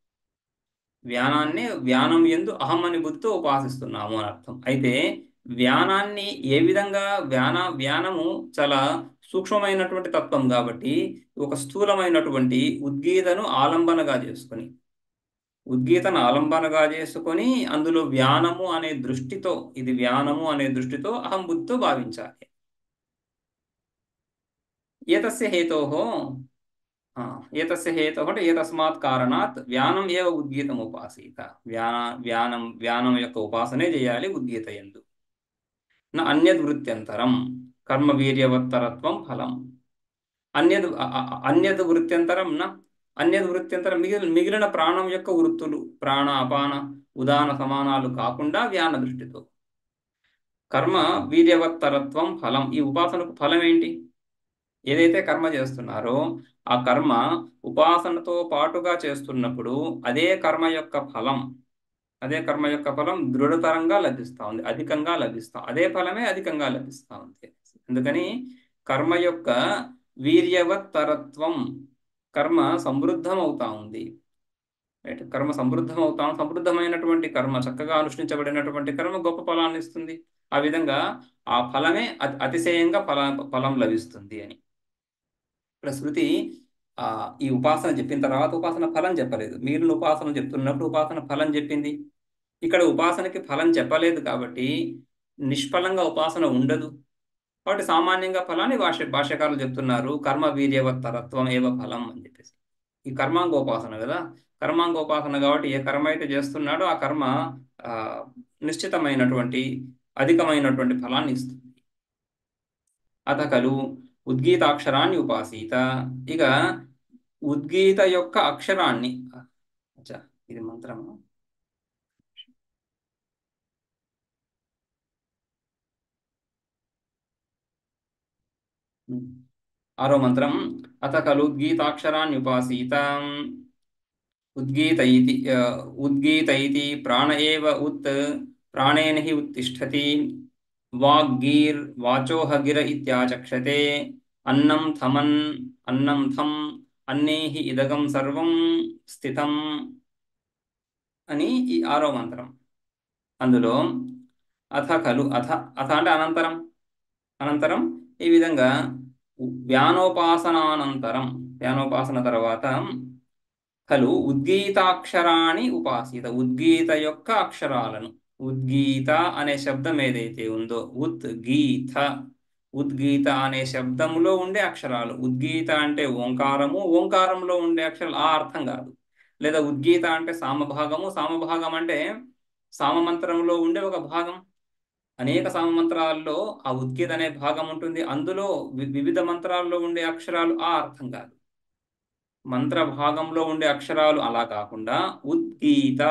వ్యానం యందు అహం అని బుద్ధితో ఉపాసిస్తున్నాము అని అర్థం. అయితే వ్యానాన్ని ఏ విధంగా వ్యానము చాలా సూక్ష్మమైనటువంటి తత్వం కాబట్టి ఒక స్థూలమైనటువంటి ఉద్గీతను ఆలంబనగా చేసుకొని అందులో వ్యానము అనే దృష్టితో ఇది వ్యానము అనే దృష్టితో అహం బుద్ధితో భావించాలి. ఏతస్య హేతోః అంటే ఏతస్మాత్ కారణాత్ వ్యానం ఏవ ఉద్గీతం ఉపాసీత. వ్యానం యొక్క ఉపాసనే చేయాలి ఉద్గీత యందు. నా అన్యద్ వృత్యంతరం కర్మ వీర్యవత్తరత్వం ఫలం. అన్యద్ వృత్యంతరం మిగిలిన ప్రాణం యొక్క వృత్తులు ప్రాణ అపాన ఉదాన సమానాలు కాకుండా వ్యాన దృష్టితో కర్మ వీర్యవత్తరత్వం ఫలం. ఈ ఉపాసనకు ఫలం ఏంటి? ఏదైతే కర్మ చేస్తున్నారో ఆ కర్మ ఉపాసనతో పాటుగా చేస్తున్నప్పుడు అదే కర్మ యొక్క ఫలం దృఢతరంగా లభిస్తూ ఉంది, అధికంగా లభిస్తాం. అదే ఫలమే అధికంగా లభిస్తూ ఉంది. అందుకని కర్మ యొక్క వీర్యవత్తరత్వం కర్మ సమృద్ధం అవుతా ఉంది. రైట్, కర్మ సమృద్ధమైనటువంటి కర్మ, చక్కగా అనుష్ఠించబడినటువంటి కర్మ గొప్ప ఫలాన్ని ఇస్తుంది. ఆ విధంగా ఆ ఫలమే అతిశయంగా ఫలం లభిస్తుంది అని ఇక్కడ శృతి ఈ ఉపాసన చెప్పిన తర్వాత ఉపాసన ఫలం చెప్పలేదు. మిగిలిన ఉపాసన చెప్తున్నప్పుడు ఉపాసన ఫలం చెప్పింది. ఇక్కడ ఉపాసనకి ఫలం చెప్పలేదు కాబట్టి నిష్ఫలంగా ఉపాసన ఉండదు. కాబట్టి సామాన్యంగా ఫలాన్ని భాష్యకారులు చెప్తున్నారు. కర్మ వీర్యవత్తరత్వం ఏవ ఫలం అని చెప్పేసి. ఈ కర్మాంగోపాసన కదా, కర్మాంగోపాసన కాబట్టి ఏ కర్మ అయితే చేస్తున్నాడో ఆ కర్మ నిశ్చితమైనటువంటి అధికమైనటువంటి ఫలాన్ని ఇస్తుంది. అత ఖలు ఉద్గీతాక్షరాన్ని ఉపాసీత. ఇక ఉద్గీత యొక్క అక్షరాన్ని, ఇది మంత్రము, ఆరో మంత్రం. అత ఖలు ఉద్గీతాక్షరాన్ని ఉపాసీత. ఉద్గీత ఇతి ప్రాణ ఏవ ప్రాణేన హి ఉత్తిష్టతి. వాచోహ గిర ఇత్యాచక్షతే. అన్నం థం అన్నే హి ఇదగం సర్వం స్థితం అని ఈ ఆరో మంత్రం. అందులో అథ అంటే అనంతరం ఈ విధంగా వ్యానోపాసన తర్వాత ఖలు ఉద్గీతాక్షరాన్ని ఉపాసీత. ఉద్గీత యొక్క అక్షరాలను, ఉద్గీత అనే శబ్దం ఏదైతే ఉందో ఉద్గీత అనే శబ్దములో ఉండే అక్షరాలు. ఉద్గీత అంటే ఓంకారము, ఓంకారంలో ఉండే అక్షరాలు ఆ అర్థం కాదు. లేదా ఉద్గీత అంటే సామభాగం అంటే సామమంత్రంలో ఉండే ఒక భాగం. అనేక సామమంత్రాల్లో ఆ ఉద్గీత అనే భాగం ఉంటుంది. అందులో వివిధ మంత్రాల్లో ఉండే అక్షరాలు ఆ అర్థం కాదు. మంత్ర భాగంలో ఉండే అక్షరాలు అలా కాకుండా ఉద్గీత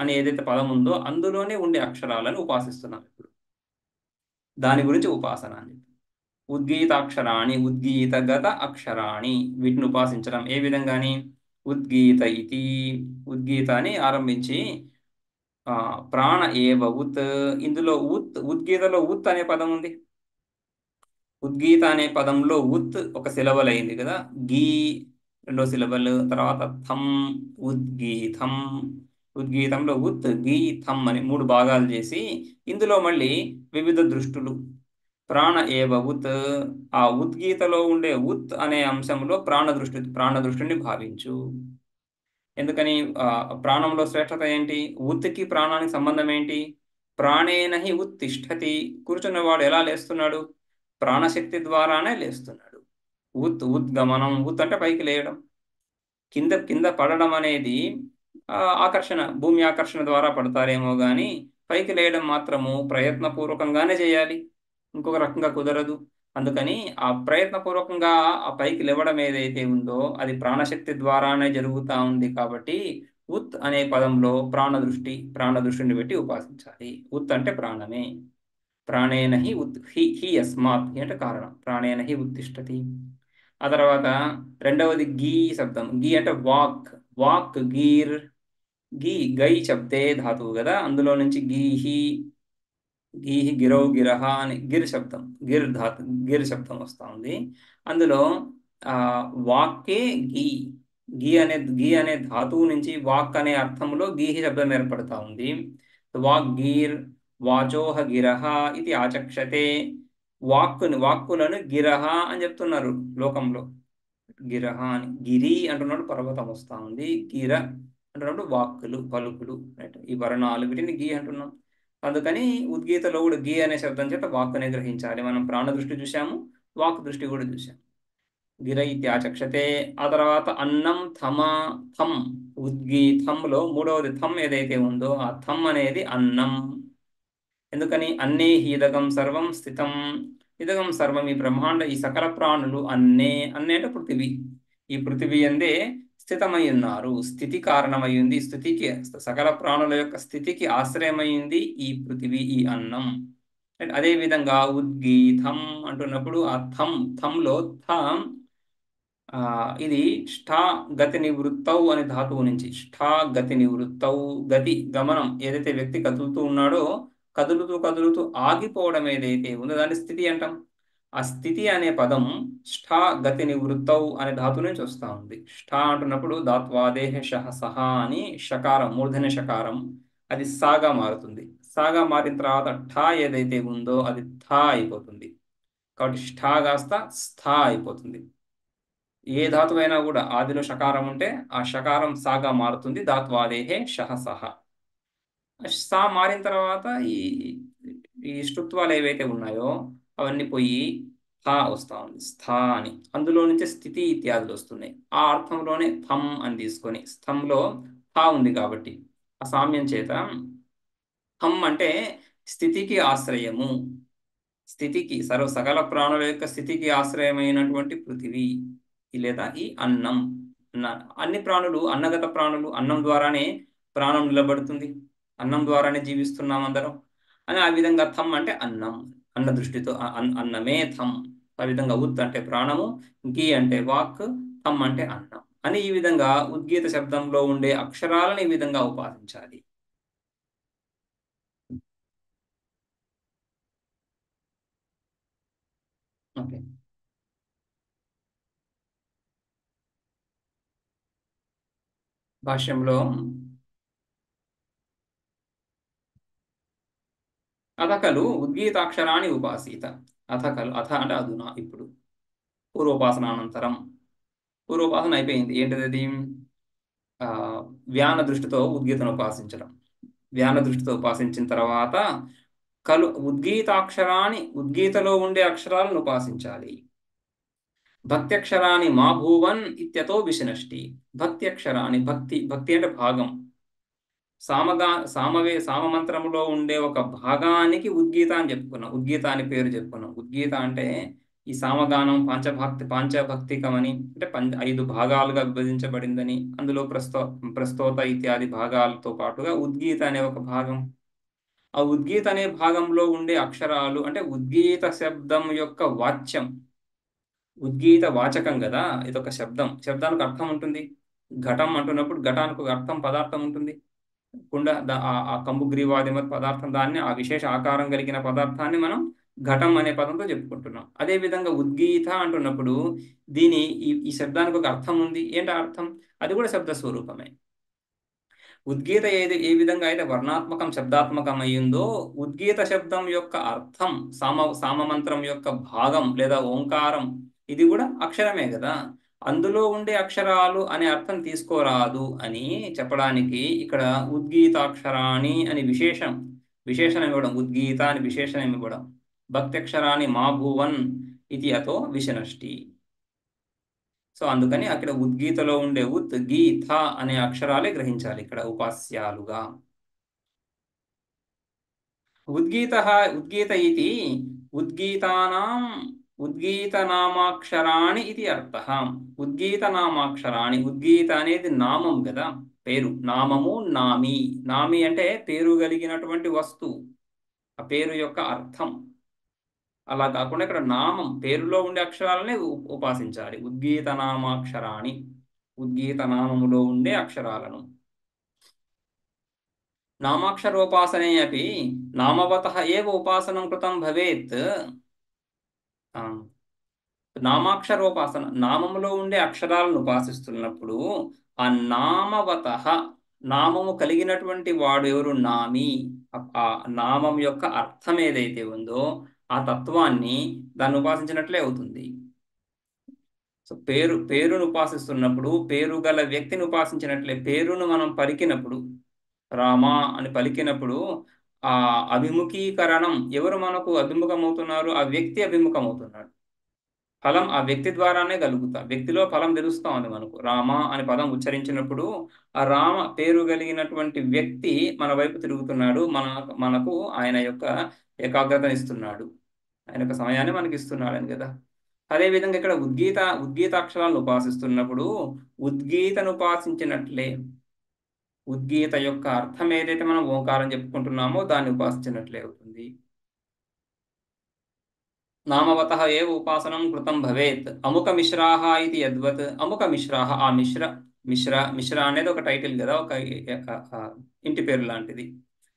అనే ఏదైతే పదం ఉందో అందులోనే ఉండే అక్షరాలను ఉపాసిస్తున్నాం. ఇప్పుడు దాని గురించి ఉపాసన అని చెప్పి ఉద్గీతాక్షరాణి, ఉద్గీతగత అక్షరాణి, వీటిని ఉపాసించడం. ఏ విధంగాని ఉద్గీత అని ఆరంభించి ప్రాణ ఏవ ఇందులో ఉద్గీతలో అనే పదం ఉంది. ఉద్గీత అనే పదంలో ఒక సిలబల్ అయింది కదా, గీ రెండో సిలబల్, తర్వాత థం ఉద్గీతం. ఉద్గీతంలో ఉత్ గీ థం అని మూడు భాగాలు చేసి ఇందులో మళ్ళీ వివిధ దృష్టులు. ప్రాణ ఏవ ఉత్, ఆ ఉద్గీతలో ఉండే ఉత్ అనే అంశంలో ప్రాణ దృష్టిని భావించు. ఎందుకని ప్రాణంలో శ్రేష్టత ఏంటి? ఉత్కి ప్రాణానికి సంబంధం ఏంటి? ప్రాణేన హి ఉత్తిష్టతి. కూర్చున్నవాడు ఎలా లేస్తున్నాడు? ప్రాణశక్తి ద్వారానే లేస్తున్నాడు. ఉద్గమనం, ఉత్ అంటే పైకి లేయడం. కింద కింద పడడం అనేది ఆకర్షణ, భూమి ఆకర్షణ ద్వారా పడతారేమో కానీ పైకి లేయడం మాత్రము ప్రయత్నపూర్వకంగానే చేయాలి, ఇంకొక రకంగా కుదరదు. అందుకని ఆ ప్రయత్నపూర్వకంగా ఆ పైకి లేవడం ఏదైతే ఉందో అది ప్రాణశక్తి ద్వారానే జరుగుతూ ఉంది. కాబట్టి ఉత్ అనే పదంలో ప్రాణదృష్టిని పెట్టి ఉపాసించాలి. ఉత్ అంటే ప్రాణమే. ప్రాణేన హి ఉత్, హి యస్మాత్, హి అంటే కారణం, ప్రాణేన హి ఉత్తిష్టతి. ఆ తర్వాత రెండవది గీ శబ్దం. గీ అంటే వాక్. వాక్ గీర్. గై శబ్దే ధాతువు కదా, అందులో నుంచి గీహి, గిరౌ గిరహ అని గిర్ శబ్దం, గిర్ శబ్దం వస్తూ ఉంది. అందులో వాక్కే గీ. గీ అనే ధాతువు నుంచి వాక్ అనే అర్థంలో గీహి శబ్దం ఏర్పడతా ఉంది. వాక్ గీర్, వాచోహ గిరహ ఇది ఆచక్షతే. వాక్కులను గిరహ అని చెప్తున్నారు లోకంలో. గిరహ అని, గిరి అంటున్నప్పుడు పర్వతం వస్తూ ఉంది, గిర అంటున్నప్పుడు వాక్కులు, పలుకులు, రైట్? ఈ వర్ణాలు, వీటిని గీ అంటున్నాం. అందుకని ఉద్గీతలో కూడా గీ అనే శబ్దం చేత వాక్కునే గ్రహించాలి. మనం ప్రాణ దృష్టి చూసాము, వాక్ దృష్టి కూడా చూసాము. గిర ఇత్యాచక్షతే. ఆ తర్వాత అన్నం థం. ఉద్గీతంలో మూడవది థం ఏదైతే ఉందో ఆ థం అనేది అన్నం. ఎందుకని? అన్నే హి ఇదగం సర్వం స్థితం. ఇదగం సర్వం, ఈ బ్రహ్మాండ, ఈ సకల ప్రాణులు అన్నే అంటే పృథివీ, ఈ పృథివీ అందే స్థితమై ఉన్నారు. స్థితి కారణమైంది, స్థితికి, సకల ప్రాణుల యొక్క స్థితికి ఆశ్రయమైంది ఈ పృథివీ, ఈ అన్నం. అదే విధంగా ఉద్గీతం అంటున్నప్పుడు ఆ థంలో థం, ఇది ష్ఠా గతి నివృత్తౌ అనే ధాతువు నుంచి, ష్ఠా గతి నివృత్తౌ, గతి గమనం, ఏదైతే వ్యక్తి కదులుతూ ఉన్నాడో కదులుతూ కదులుతూ ఆగిపోవడం ఏదైతే ఉందో దాన్ని స్థితి అంటాం. ఆ స్థితి అనే పదం ష్ఠా గతి నివృత్తౌ అనే ధాతు నుంచి వస్తూ ఉంది. ష్ఠా అంటున్నప్పుడు ధాత్వాదేహ షహ సహ అని షకారం, మూర్ధన్య షకారం, అది సాగా మారుతుంది. సాగా మారిన తర్వాత ఠా ఏదైతే ఉందో అది థా అయిపోతుంది. కాబట్టి ష్ఠా కాస్త స్థా అయిపోతుంది. ఏ ధాతువైనా కూడా ఆదిలో షకారం ఉంటే ఆ షకారం సాగా మారుతుంది. ధాత్వాదేహే షహ సహ. సా మారిన తర్వాత ఈ ఈ ష్టుత్వాలు ఏవైతే ఉన్నాయో అవన్నీ పోయి థా వస్తా ఉంది, స్థా అని. అందులో నుంచి స్థితి ఇత్యాదులు వస్తున్నాయి. ఆ అర్థంలోనే థం అని తీసుకొని, స్థంలో థా ఉంది కాబట్టి ఆ సామ్యం చేత థం అంటే స్థితికి ఆశ్రయము. స్థితికి, సకల ప్రాణుల యొక్క స్థితికి ఆశ్రయమైనటువంటి పృథివీ, లేదా ఈ అన్నం. అన్ని ప్రాణులు అన్నగత ప్రాణులు, అన్నం ద్వారానే ప్రాణం నిలబడుతుంది, అన్నం ద్వారానే జీవిస్తున్నాం అందరం అని. ఆ విధంగా థమ్ అంటే అన్నం, అన్న దృష్టితో అన్నమే థమ్. ఆ విధంగా ఉత్ అంటే ప్రాణము, గీ అంటే వాక్, థమ్ అంటే అన్నం అని. ఈ విధంగా ఉద్గీత శబ్దంలో ఉండే అక్షరాలను ఈ విధంగా ఉపాసించాలి. ఓకే. భాష్యంలో అథ ఖలు ఉద్గీతాక్షరాన్ని ఉపాసీత. అథ అంటే అధునా, ఇప్పుడు, పూర్వోపాసనానంతరం. పూర్వోపాసన అయిపోయింది. ఏంటిది అది? ఆ, వ్యాన దృష్టితో ఉద్గీతను ఉపాసించడం. వ్యాన దృష్టితో ఉపాసించిన తర్వాత ఉద్గీతాక్షరాన్ని, ఉద్గీతలో ఉండే అక్షరాలను ఉపాసించాలి. భక్త్యక్షరాన్ని మా భూవన్ ఇత్యతో విశినష్టి. భక్త్యక్షరాన్ని, భక్తి అంటే భాగం. సామమంత్రములో ఉండే ఒక భాగానికి ఉద్గీత అని చెప్పుకున్నాం, ఉద్గీత అని పేరు చెప్పుకున్నాం. ఉద్గీత అంటే ఈ సామగానం పాంచభక్తికమని, అంటే 5 భాగాలుగా విభజించబడిందని, అందులో ప్రస్తోత ఇత్యాది భాగాలతో పాటుగా ఉద్గీత అనే ఒక భాగం. ఆ ఉద్గీత అనే భాగంలో ఉండే అక్షరాలు అంటే ఉద్గీత శబ్దం యొక్క వాచ్యం. ఉద్గీత వాచకం కదా, ఇదొక శబ్దం, శబ్దానికి అర్థం ఉంటుంది. ఘటం అంటున్నప్పుడు ఘటానికి ఒక అర్థం, పదార్థం ఉంటుంది. కుండ, ఆ కంబు గ్రీవాదిమత్ పదార్థం, దాన్ని, ఆ విశేష ఆకారం కలిగిన పదార్థాన్ని మనం ఘటం అనే పదంతో చెప్పుకుంటున్నాం. అదే విధంగా ఉద్గీత అంటున్నప్పుడు ఈ శబ్దానికి ఒక అర్థం ఉంది. ఏంటి అర్థం? అది కూడా శబ్ద స్వరూపమే. ఉద్గీత ఏ విధంగా అయితే వర్ణాత్మకం శబ్దాత్మకం అయ్యిందో, ఉద్గీత శబ్దం యొక్క అర్థం సామమంత్రం యొక్క భాగం లేదా ఓంకారం ఇది కూడా అక్షరమే కదా. అందులో ఉండే అక్షరాలు అనే అర్థం తీసుకోరాదు అని చెప్పడానికి ఇక్కడ ఉద్గీతాక్షరాణి అని విశేషణం ఇవ్వడం, ఉద్గీత అని విశేషణం ఇవ్వడం. భక్త్యక్షరాన్ని మా భూవన్ ఇది అతో విశనష్టి. సో అందుకని అక్కడ ఉద్గీతలో ఉండే ఉత్ గీత అనే అక్షరాలే గ్రహించాలి ఇక్కడ ఉపాస్యాలుగా. ఉద్గీత ఉద్గీత ఇది ఉద్గీతానాం ఉద్గీతనామాక్షరాణి ఇది అర్థ. ఉద్గీతనామాక్షరాణి, ఉద్గీత అనేది నామం కదా, పేరు. నామము నామి, నామి అంటే పేరు కలిగినటువంటి వస్తువు, ఆ పేరు యొక్క అర్థం. అలా కాకుండా ఇక్కడ నామం, పేరులో ఉండే అక్షరాలనే ఉపాసించాలి. ఉద్గీత నామాక్షరాణి, ఉద్గీత నామములో ఉండే అక్షరాలను. నామాక్షరోపాసనే అపి నామవతః ఏవ ఉపాసనం కృతం భవేత్. నామాక్షరోపాసన, నామములో ఉండే అక్షరాలను ఉపాసిస్తున్నప్పుడు ఆ నామవతః, నామము కలిగినటువంటి వాడు ఎవరు, నామి. ఆ నామం యొక్క అర్థం ఏదైతే ఉందో ఆ తత్వాన్ని దాన్ని ఉపాసించినట్లే అవుతుంది. సో పేరును ఉపాసిస్తున్నప్పుడు పేరు గల వ్యక్తిని ఉపాసించినట్లే. పేరును మనం పలికినప్పుడు, రామ అని పలికినప్పుడు ఆ అభిముఖీకరణం, ఎవరు మనకు అభిముఖమవుతున్నారు, ఆ వ్యక్తి అభిముఖమవుతున్నాడు. ఫలం ఆ వ్యక్తి ద్వారానే కలుగుతా, వ్యక్తిలో ఫలం తెలుస్తా ఉంది మనకు. రామ అని పదం ఉచ్చరించినప్పుడు ఆ రామ పేరు కలిగినటువంటి వ్యక్తి మన వైపు తిరుగుతున్నాడు, మనకు ఆయన యొక్క ఏకాగ్రతనిస్తున్నాడు, ఆయన యొక్క సమయాన్ని మనకి ఇస్తున్నాడు అని కదా. అదేవిధంగా ఇక్కడ ఉద్గీతాక్షరాలను ఉపాసిస్తున్నప్పుడు ఉద్గీతను ఉపాసించినట్లే, ఉద్గీత యొక్క అర్థం ఏదైతే మనం ఓంకారం చెప్పుకుంటున్నామో దాన్ని ఉపాసించినట్లే అవుతుంది. నామవతః ఏవ ఉపాసనం కృతం భవేత్. అముక మిశ్రాహ ఇది యద్వత్. అముక మిశ్రాహ, ఆ మిశ్ర అనేది ఒక టైటిల్ కదా, ఒక ఇంటి పేరు లాంటిది.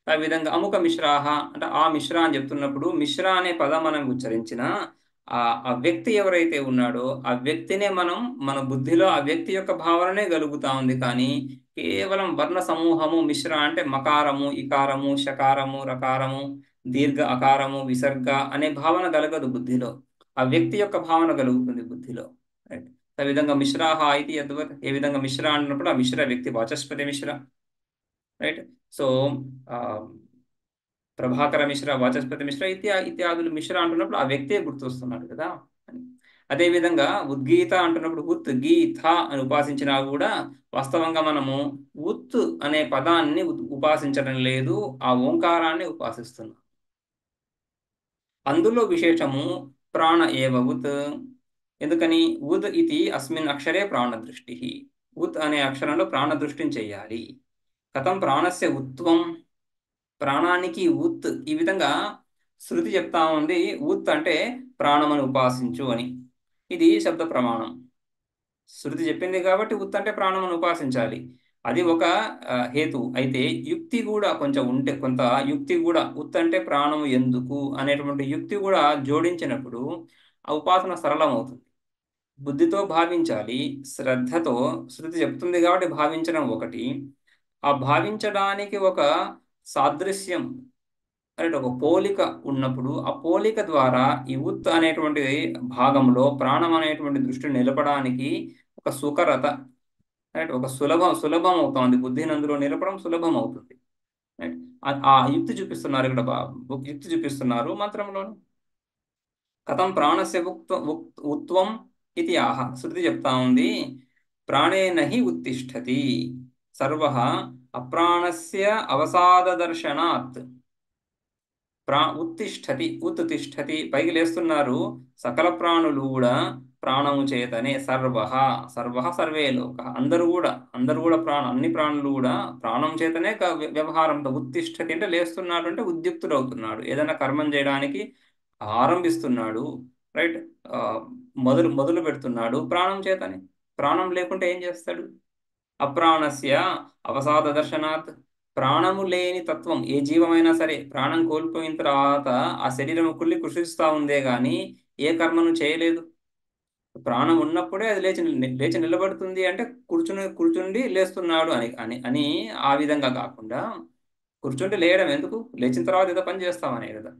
ఆ విధంగా అముక మిశ్రాహ అంటే ఆ మిశ్ర అని చెప్తున్నప్పుడు, మిశ్ర అనే పదం మనం ఉచ్చరించిన ఆ వ్యక్తి ఎవరైతే ఉన్నాడో ఆ వ్యక్తినే మనం, మన బుద్ధిలో ఆ వ్యక్తి యొక్క భావననే కలుగుతా ఉంది. కానీ కేవలం వర్ణ సమూహము మిశ్ర అంటే మకారము, ఇకారము, షకారము, రకారము, దీర్ఘ అకారము, విసర్గ అనే భావన కలగదు బుద్ధిలో. ఆ వ్యక్తి యొక్క భావన కలుగుతుంది బుద్ధిలో. రైట్. ఆ విధంగా మిశ్రాహ ఇది యద్వత్. ఏ విధంగా మిశ్ర అన్నప్పుడు ఆ మిశ్ర వ్యక్తి వాచస్పతి మిశ్ర. రైట్. సో ప్రభాకర మిశ్ర, వాచస్పతి మిశ్ర ఇత్యాదులు మిశ్ర అంటున్నప్పుడు ఆ వ్యక్తే గుర్తొస్తున్నాడు కదా అని. అదేవిధంగా ఉద్గీత అంటున్నప్పుడు ఉత్ గీత అని ఉపాసించినా కూడా వాస్తవంగా మనము ఉత్ అనే పదాన్ని ఉపాసించడం లేదు, ఆ ఓంకారాన్ని ఉపాసిస్తున్నాం. అందులో విశేషము ప్రాణ ఏవ ఉత్. ఎందుకని ఉద్ ఇది అస్మిన్ అక్షరే ప్రాణదృష్టి. ఉత్ అనే అక్షరంలో ప్రాణదృష్టిని చెయ్యాలి. కథం ప్రాణస్య ఉత్వం, ప్రాణానికి ఉత్. ఈ విధంగా శృతి చెప్తా ఉంది, ఉత్ అంటే ప్రాణమును ఉపాసించు అని. ఇది శబ్ద ప్రమాణం. శృతి చెప్పింది కాబట్టి ఉత్ అంటే ప్రాణమును ఉపాసించాలి, అది ఒక హేతు. అయితే యుక్తి కూడా కొంచెం ఉంటే, కొంత యుక్తి కూడా, ఉత్ అంటే ప్రాణము ఎందుకు అనేటువంటి యుక్తి కూడా జోడించినప్పుడు ఆ ఉపాసన సరళమవుతుంది. బుద్ధితో భావించాలి, శ్రద్ధతో. శృతి చెప్తుంది కాబట్టి భావించడం ఒకటి, ఆ భావించడానికి ఒక సాదృశ్యం అంటే ఒక పోలిక ఉన్నప్పుడు ఆ పోలిక ద్వారా ఈ ఉత్ అనేటువంటి భాగంలో ప్రాణం అనేటువంటి దృష్టిని నిలపడానికి ఒక సుకరత, రైట్, ఒక సులభం అవుతుంది. బుద్ధిని అందులో నిలపడం సులభం అవుతుంది. రైట్. ఆ యుక్తి చూపిస్తున్నారు ఇక్కడ, యుక్తి చూపిస్తున్నారు మంత్రంలో. కథం ప్రాణస్య ఉత్వం ఇది ఆహ. శృతి చెప్తా ఉంది, ప్రాణేన హి ఉత్తిష్టతి సర్వః అప్రాణస్య అవసాద దర్శనాత్. ఉత్తిష్టతి, తిష్టతి, పైకి లేస్తున్నారు సకల ప్రాణులు కూడా ప్రాణము చేతనే. సర్వే లోక, అందరూ కూడా అన్ని ప్రాణులు కూడా ప్రాణం చేతనే వ్యవహారంతో. ఉత్తిష్టతి అంటే లేస్తున్నాడు అంటే ఉద్యుక్తుడు అవుతున్నాడు, ఏదైనా కర్మం చేయడానికి ఆరంభిస్తున్నాడు. రైట్. మొదలు పెడుతున్నాడు ప్రాణం చేతనే. ప్రాణం లేకుంటే ఏం చేస్తాడు? అప్రాణస్య అవసాద దర్శనాత్. ప్రాణము లేని తత్వం ఏ జీవమైనా సరే ప్రాణం కోల్పోయిన తర్వాత ఆ శరీరం కుళ్ళి కృషిస్తూ ఉందే గాని ఏ కర్మను చేయలేదు. ప్రాణం ఉన్నప్పుడే అది లేచి నిలబడుతుంది అంటే కూర్చుండి లేస్తున్నాడు అని ఆ విధంగా కాకుండా కూర్చుంటే లేయడం ఎందుకు, లేచిన తర్వాత ఏదో పని చేస్తామనే కదా.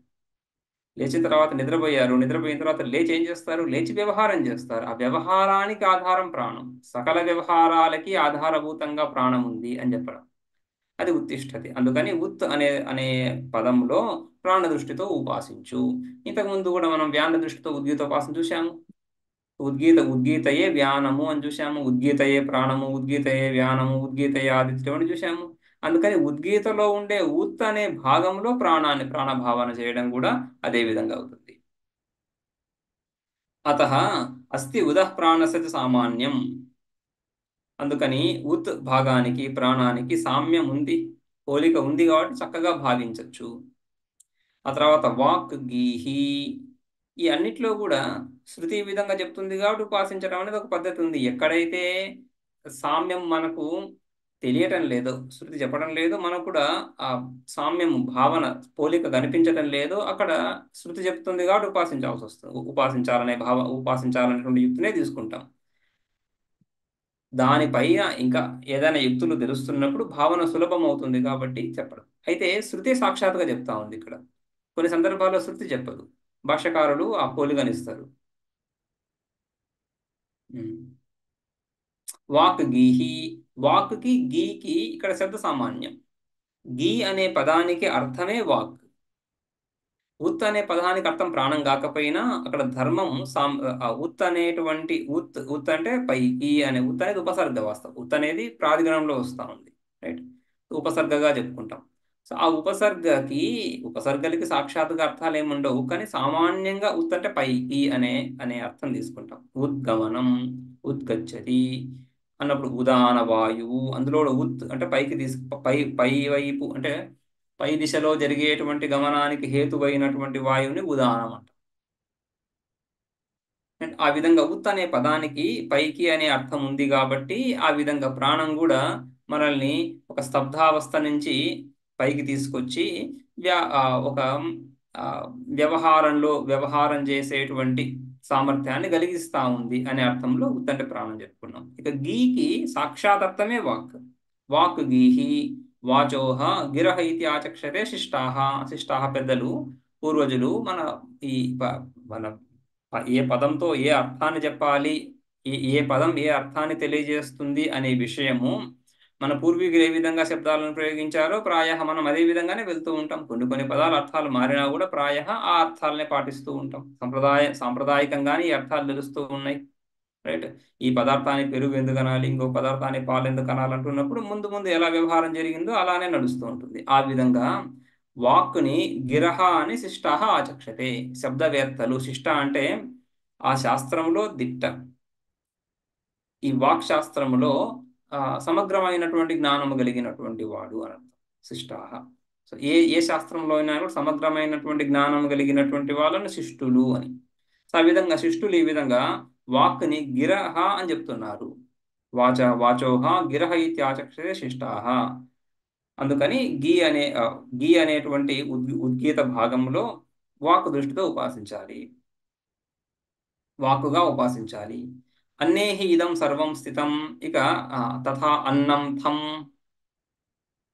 లేచిన తర్వాత నిద్రపోయారు, నిద్రపోయిన తర్వాత లేచి ఏం చేస్తారు, లేచి వ్యవహారం చేస్తారు. ఆ వ్యవహారానికి ఆధారం ప్రాణం. సకల వ్యవహారాలకి ఆధారభూతంగా ప్రాణం ఉంది అని చెప్పడం, అది ఉత్తిష్టతి. అందుకని ఉత్ అనే పదంలో ప్రాణ దృష్టితో ఉపాసించు. ఇంతకుముందు కూడా మనం వ్యాన దృష్టితో ఉద్గీతోపాసన చూశాము. ఉద్గీతయే వ్యానము అని చూశాము, ఉద్గీతయే ప్రాణము, ఉద్గీతయే వ్యానము, ఉద్గీతయే ఆదిత్యం అని చూశాము. అందుకని ఉద్గీతలో ఉండే ఉత్ అనే భాగంలో ప్రాణభావన చేయడం కూడా అదే విధంగా అవుతుంది. అతః అస్తి ఉదః ప్రాణస్య సామాన్యం. అందుకని ఉత్ భాగానికి ప్రాణానికి సామ్యం ఉంది, పోలిక ఉంది, కాబట్టి చక్కగా భావించవచ్చు. ఆ తర్వాత వాక్ గీహి, ఈ అన్నిట్లో కూడా శృతి ఈ విధంగా చెప్తుంది కాబట్టి ఉపాసించడం అనేది ఒక పద్ధతి ఉంది. ఎక్కడైతే సామ్యం మనకు తెలియటం లేదో, శృతి చెప్పడం లేదు, మనకు కూడా ఆ సామ్యం భావన పోలిక కనిపించటం లేదు, అక్కడ శృతి చెప్తుంది కాబట్టి ఉపాసించాల్సి వస్తుంది. ఉపాసించాలనేటువంటి యుక్తినే తీసుకుంటాం. దానిపైన ఇంకా ఏదైనా యుక్తులు తెలుస్తున్నప్పుడు భావన సులభం అవుతుంది కాబట్టి చెప్పడం. అయితే శృతి సాక్షాత్గా చెప్తా ఉంది ఇక్కడ. కొన్ని సందర్భాల్లో శృతి చెప్పదు, భాష్యకారులు ఆ పోలికనిస్తారు. వాక్ గీహి, వాక్కి గీకి ఇక్కడ శబ్ద సామాన్యం. గీ అనే పదానికి అర్థమే వాక్. ఉత్ అనే పదానికి అర్థం ప్రాణం కాకపోయినా అక్కడ ధర్మం ఉత్ అనేటువంటి ఉత్ అంటే పై, ఈ అనే ఉత్ అనేది ఉపసర్గ. వాస్తవం ఉత్ అనేది ప్రాదిగణంలో వస్తూ ఉంది, రైట్. ఉపసర్గగా చెప్పుకుంటాం. సో ఆ ఉపసర్గలకి సాక్షాత్తుగా అర్థాలు ఏముండవు, కానీ సామాన్యంగా ఉత్ అంటే పై, ఈ అనే అర్థం తీసుకుంటాం. ఉద్గమనం, ఉద్గచ్చతి అన్నప్పుడు ఉదాన వాయువు, అందులో ఉత్ అంటే పై వైపు అంటే పై దిశలో జరిగేటువంటి గమనానికి హేతువైనటువంటి వాయువుని ఉదానం అంట. ఆ విధంగా ఉత్ అనే పదానికి పైకి అనే అర్థం ఉంది కాబట్టి ఆ విధంగా ప్రాణం కూడా మనల్ని ఒక స్తబ్దావస్థ నుంచి పైకి తీసుకొచ్చి ఒక వ్యవహారం చేసేటువంటి సామర్థ్యాన్ని కలిగిస్తా ఉంది అనే అర్థంలో ఉత్ అంటే ప్రాణం చెప్పుకున్నాం. ఇక గీకి సాక్షాత్ వాక్. వాక్ గీహి వాచోహ గిరహ ఇది ఆచక్షతే శిష్టాహ. శిష్టాహ పెద్దలు, పూర్వజులు మన ఏ పదంతో ఏ అర్థాన్ని చెప్పాలి, ఏ పదం ఏ అర్థాన్ని తెలియజేస్తుంది అనే విషయము మన పూర్వీకులు ఏ విధంగా శబ్దాలను ప్రయోగించారో ప్రాయः మనం అదే విధంగానే వెళ్తూ ఉంటాం. కొన్ని పదాల అర్థాలు మారినా కూడా ప్రాయः ఆ అర్థాలనే పాటిస్తూ ఉంటాం. సాంప్రదాయకంగానే ఈ అర్థాలు తెలుస్తూ ఉన్నాయి, రైట్. ఈ పదార్థాన్ని పెరుగు ఎందుకు అనాలి, ఇంకో పదార్థాన్ని పాలు ఎందుకు అనాలి అంటున్నప్పుడు ముందు ముందు ఎలా వ్యవహారం జరిగిందో అలానే నడుస్తూ ఉంటుంది. ఆ విధంగా వాక్కుని గిరహ అని శిష్టాహ ఆచక్షతే. శబ్దవేత్తలు, శిష్ట అంటే ఆ శాస్త్రంలో దిట్ట. ఈ వాక్ శాస్త్రములో సమగ్రమైనటువంటి జ్ఞానము కలిగినటువంటి వాడు అని అర్థం, శిష్టాహ. సో ఏ శాస్త్రంలో అయినా కూడా సమగ్రమైనటువంటి జ్ఞానము కలిగినటువంటి వాళ్ళని శిష్టులు అని. సో ఆ విధంగా శిష్టులు ఈ విధంగా వాక్ని గిరహ అని చెప్తున్నారు. వాచోహ గిరహ ఇత్యాచక్షతే శిష్టాహ. అందుకని గీ అనేటువంటి ఉద్గీత భాగంలో వాక్ దృష్టితో ఉపాసించాలి, వాక్కుగా ఉపాసించాలి. అన్నేహి ఇదం సర్వం స్థితం. ఇక తథా అన్నం థం,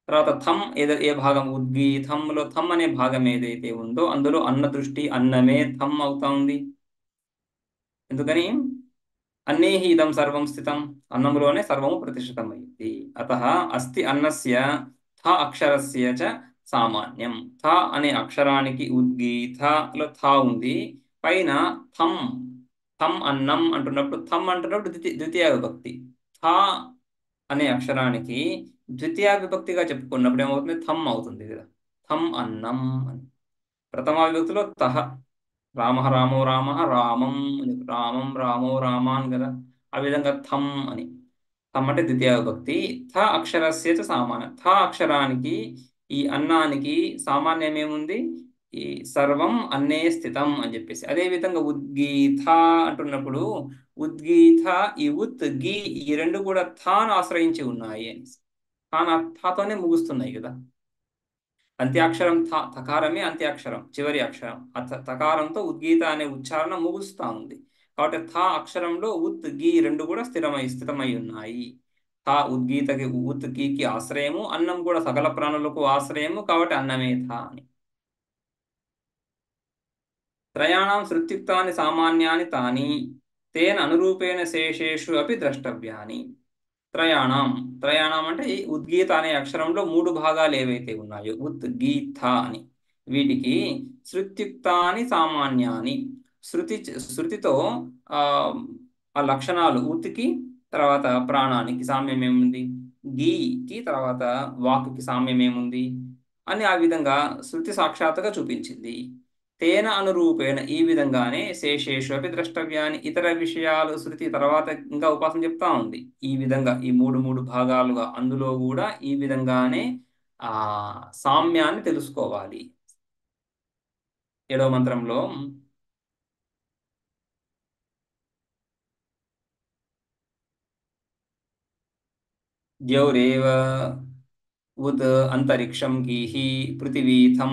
తర్వాత థం ఏ భాగం, ఉద్గీతంలో థం అనే భాగం ఏదైతే ఉందో అందులో అన్న దృష్టి, అన్నమే థం అవుతా ఉంది. ఎందుకని అన్నేహి ఇదం సర్వం స్థితం, అన్నములోనే సర్వము ప్రతిష్ఠితమైంది. అతః అస్తి అన్నస్య థ అక్షరస్య చ సామాన్యం. థ అనే అక్షరానికి ఉద్గీతలో థ ఉంది, పైన థం థం అన్నం అంటున్నప్పుడు ద్వితీయ విభక్తి. థ అనే అక్షరానికి ద్వితీయ విభక్తిగా చెప్పుకున్నప్పుడు ఏమవుతుంది, థం అవుతుంది కదా. థం అన్నం అని. ప్రథమ విభక్తిలో తహ, రామ రామో రామ రామం అని, రామం రామో రామాన్ కదా. ఆ విధంగా థం అని. థం అంటే ద్వితీయ విభక్తి. థ అక్షరస్య చ సామాన్యం. థ అక్షరానికి, ఈ అన్నానికి సామాన్యం ఏముంది, ఈ సర్వం అన్నే స్థితం అని చెప్పేసి. అదే విధంగా ఉద్గీత అంటున్నప్పుడు ఉద్గీత, ఈ ఉత్ గీ ఈ రెండు కూడా థాను ఆశ్రయించి ఉన్నాయి అని. థాతోనే ముగుస్తున్నాయి కదా. అంత్యాక్షరం తకారమే అంత్యాక్షరం, చివరి అక్షరం. తకారంతో ఉద్గీత అనే ఉచ్చారణ ముగుస్తూ ఉంది కాబట్టి థా అక్షరంలో ఉత్ గీ రెండు కూడా స్థితమై ఉన్నాయి. థా ఉద్గీతకి ఉత్ గీకి ఆశ్రయము, అన్నం కూడా సకల ప్రాణులకు ఆశ్రయము, కాబట్టి అన్నమే థా అని. త్రయాణం శృత్యుక్తాని సామాన్యాని తాని తేన అనురూపేణ శేషేషు అపి ద్రష్టవ్యాని. త్రయాణం, త్రయాణం అంటే ఈ ఉద్గీత అనే అక్షరంలో మూడు భాగాలు ఏవైతే ఉన్నాయో ఉద్గీత అని, వీటికి శృత్యుక్తాని సామాన్యాని, శృతితో ఆ ఆ లక్షణాలు ఉత్కి తర్వాత ప్రాణానికి సామ్యం ఏముంది, గీకి తర్వాత వాక్కి సామ్యం ఏముంది అని ఆ విధంగా శృతి సాక్షాత్తుగా చూపించింది. తేన అనురూపేణ ఈ విధంగానే శేషేషు అపి ద్రష్టవ్యాని, ఇతర విషయాలు శృతి తర్వాత ఇంకా ఉపాసన చెప్తా ఉంది. ఈ విధంగా ఈ మూడు మూడు భాగాలుగా అందులో కూడా ఈ విధంగానే ఆ సామ్యాన్ని తెలుసుకోవాలి. 7వ మంత్రంలో ద్యౌరేవ ఉత్ అంతరిక్షం గీహి పృథివీథం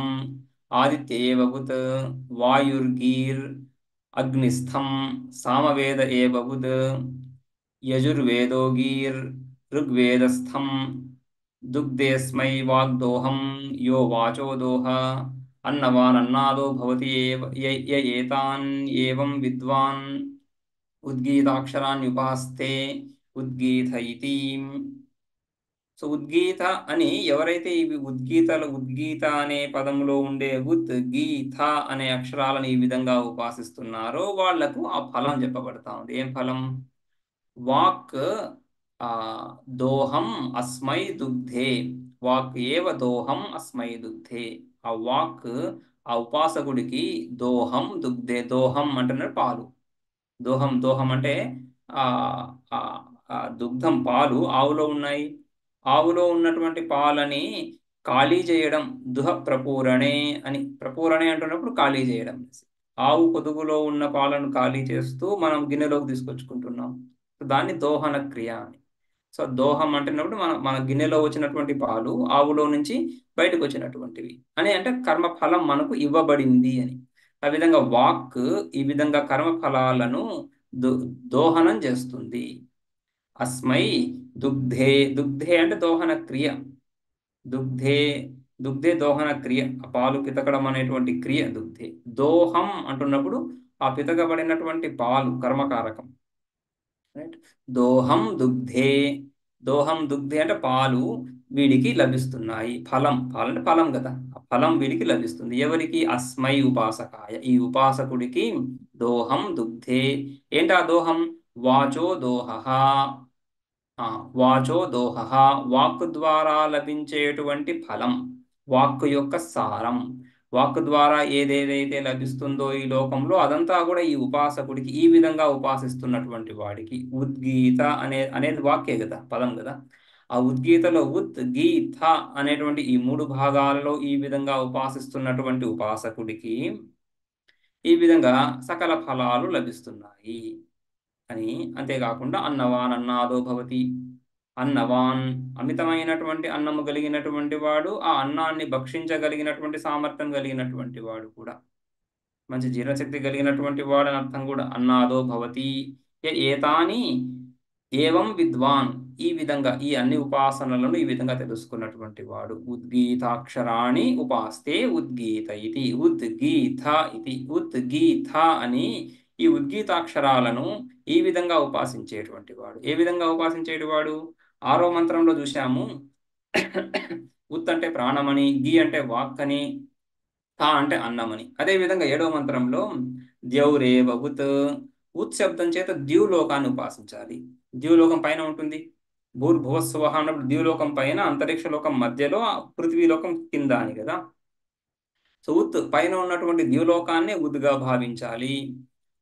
ఆదిత్యేవ ఉత్ వాయుర్గీర్ అగ్నిస్థం సామవేద ఏవ ఉత్ యజుర్వేదో గీర్ ఋగ్వేదస్థం దుగ్ధేస్మై వాగ్దోహం యో వాచో దోహ అన్నవాన్ అన్నాదో భవతి య ఏతాన్ ఏవం విద్వాన్ ఉద్గీతాక్షరాన్యుపాస్తే ఉద్గీత ఇతి. సో ఉద్గీత అని ఎవరైతే ఇవి ఉద్గీత అనే పదంలో ఉండే ఉద్గీత అనే అక్షరాలను ఈ విధంగా ఉపాసిస్తున్నారో వాళ్లకు ఆ ఫలం చెప్పబడతా ఉంది. ఏం ఫలం? వాక్ ఆ దోహం అస్మై దుగ్ధే, వాక్ ఏవ దోహం అస్మై దుగ్ధే. ఆ వాక్ ఆ ఉపాసకుడికి దోహం దుగ్ధే, దోహం అంటున్నారు పాలు, దోహం దోహం అంటే ఆ ఆ దుగ్ధం పాలు ఆవులో ఉన్నాయి, ఆవులో ఉన్నటువంటి పాలని ఖాళీ చేయడం, దుహ ప్రపూరణే అని, ప్రపూరణే అంటున్నప్పుడు ఖాళీ చేయడం. ఆవు పొదుగులో ఉన్న పాలను ఖాళీ చేస్తూ మనం గిన్నెలోకి తీసుకొచ్చుకుంటున్నాం, దాన్ని దోహన క్రియ అని. సో దోహం అంటున్నప్పుడు మన మన గిన్నెలో వచ్చినటువంటి పాలు ఆవులో నుంచి బయటకు వచ్చినటువంటివి అని, అంటే కర్మఫలం మనకు ఇవ్వబడింది అని. ఆ విధంగా వాక్ ఈ విధంగా కర్మఫలాలను దోహనం చేస్తుంది. అస్మై దుగ్ధే, దుగ్ధే అంటే దోహన క్రియ, దుగ్ధే దుగ్ధే దోహన క్రియ, ఆ పాలు పితకడం అనేటువంటి క్రియ దుగ్ధే. దోహం అంటున్నప్పుడు ఆ పితకబడినటువంటి పాలు కర్మకారకం, రైట్. దోహం దుగ్ధే, దోహం దుగ్ధే అంటే పాలు వీడికి లభిస్తున్నాయి. ఫలం, ఫలం అంటే ఫలం కదా, ఆ ఫలం వీడికి లభిస్తుంది. ఎవరికి? అస్మై ఉపాసకాయ, ఈ ఉపాసకుడికి దోహం దుగ్ధే. ఏంటా దోహం? వాచో దోహ, వాచో దోహ, వాక్కు ద్వారా లభించేటువంటి ఫలం, వాక్కు యొక్క సారం, వాక్కు ద్వారా ఏదేదైతే లభిస్తుందో ఈ లోకంలో అదంతా కూడా ఈ ఉపాసకుడికి, ఈ విధంగా ఉపాసిస్తున్నటువంటి వాడికి. ఉద్గీత అనేది వాక్యే కదా, పదం కదా. ఆ ఉద్గీతలో ఉద్గీత అనేటువంటి ఈ మూడు భాగాలలో ఈ విధంగా ఉపాసిస్తున్నటువంటి ఉపాసకుడికి ఈ విధంగా సకల ఫలాలు లభిస్తున్నాయి అని. అంతేకాకుండా అన్నవాన్ అన్నాదో భవతి, అన్నవాన్ అమితమైనటువంటి అన్నము కలిగినటువంటి వాడు, ఆ అన్నాన్ని భక్షించగలిగినటువంటి సామర్థ్యం కలిగినటువంటి వాడు కూడా, మంచి జీర్ణశక్తి కలిగినటువంటి వాడు అని అర్థం కూడా. అన్నాదో భవతి ఏతాని ఏవం విద్వాన్, ఈ విధంగా ఈ అన్ని ఉపాసనలను ఈ విధంగా తెలుసుకున్నటువంటి వాడు. ఉద్గీతాక్షరాణి ఉపాస్తే ఉద్గీత ఇది, ఉద్గీత ఇది, ఉద్గీత అని ఈ ఉద్గీతాక్షరాలను ఈ విధంగా ఉపాసించేటువంటి వాడు. ఏ విధంగా ఉపాసించేటి వాడు? 6వ మంత్రంలో చూశాము. ఉత్ అంటే ప్రాణమని, గీ అంటే వాక్ అని, థా అంటే అన్నమని. అదేవిధంగా 7వ మంత్రంలో ద్యౌరేవ ఉత్, ఉత్ శబ్దం చేత ద్యూలోకాన్ని ఉపాసించాలి. ద్యూలోకం పైన ఉంటుంది, భూర్భువస్సువః అన్నప్పుడు ద్యూలోకం పైన, అంతరిక్ష లోకం మధ్యలో, పృథ్వీలోకం కింద అని కదా. సో ఉత్ పైన ఉన్నటువంటి ద్యూలోకాన్ని ఉద్గా భావించాలి.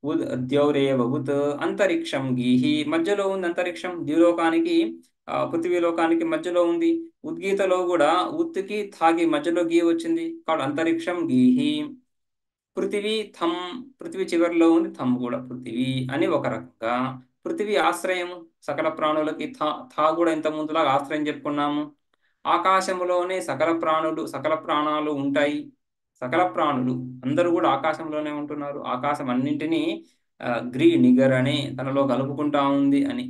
ఉద్ ద్యౌరేవ ఉత్ అంతరిక్షం గీహి, మధ్యలో ఉంది అంతరిక్షం, ద్యూలోకానికి పృథ్వీలోకానికి మధ్యలో ఉంది. ఉద్గీతలో కూడా ఉత్కి థాకి మధ్యలో గీ వచ్చింది, కాబట్టి అంతరిక్షం గీహి. పృథివీ థం, పృథివీ చివరిలో ఉంది, థం కూడా పృథివీ అని. ఒక రకంగా పృథివీ ఆశ్రయం సకల ప్రాణులకి, థా కూడా ఇంత ముందులాగా ఆశ్రయం చెప్పుకున్నాము. ఆకాశంలోనే సకల ప్రాణులు, సకల ప్రాణాలు ఉంటాయి. సకల ప్రాణులు అందరూ కూడా ఆకాశంలోనే ఉంటున్నారు. ఆకాశం అన్నింటినీ గ్రీ నిగరణే తనలో కలుపుకుంటా ఉంది అని.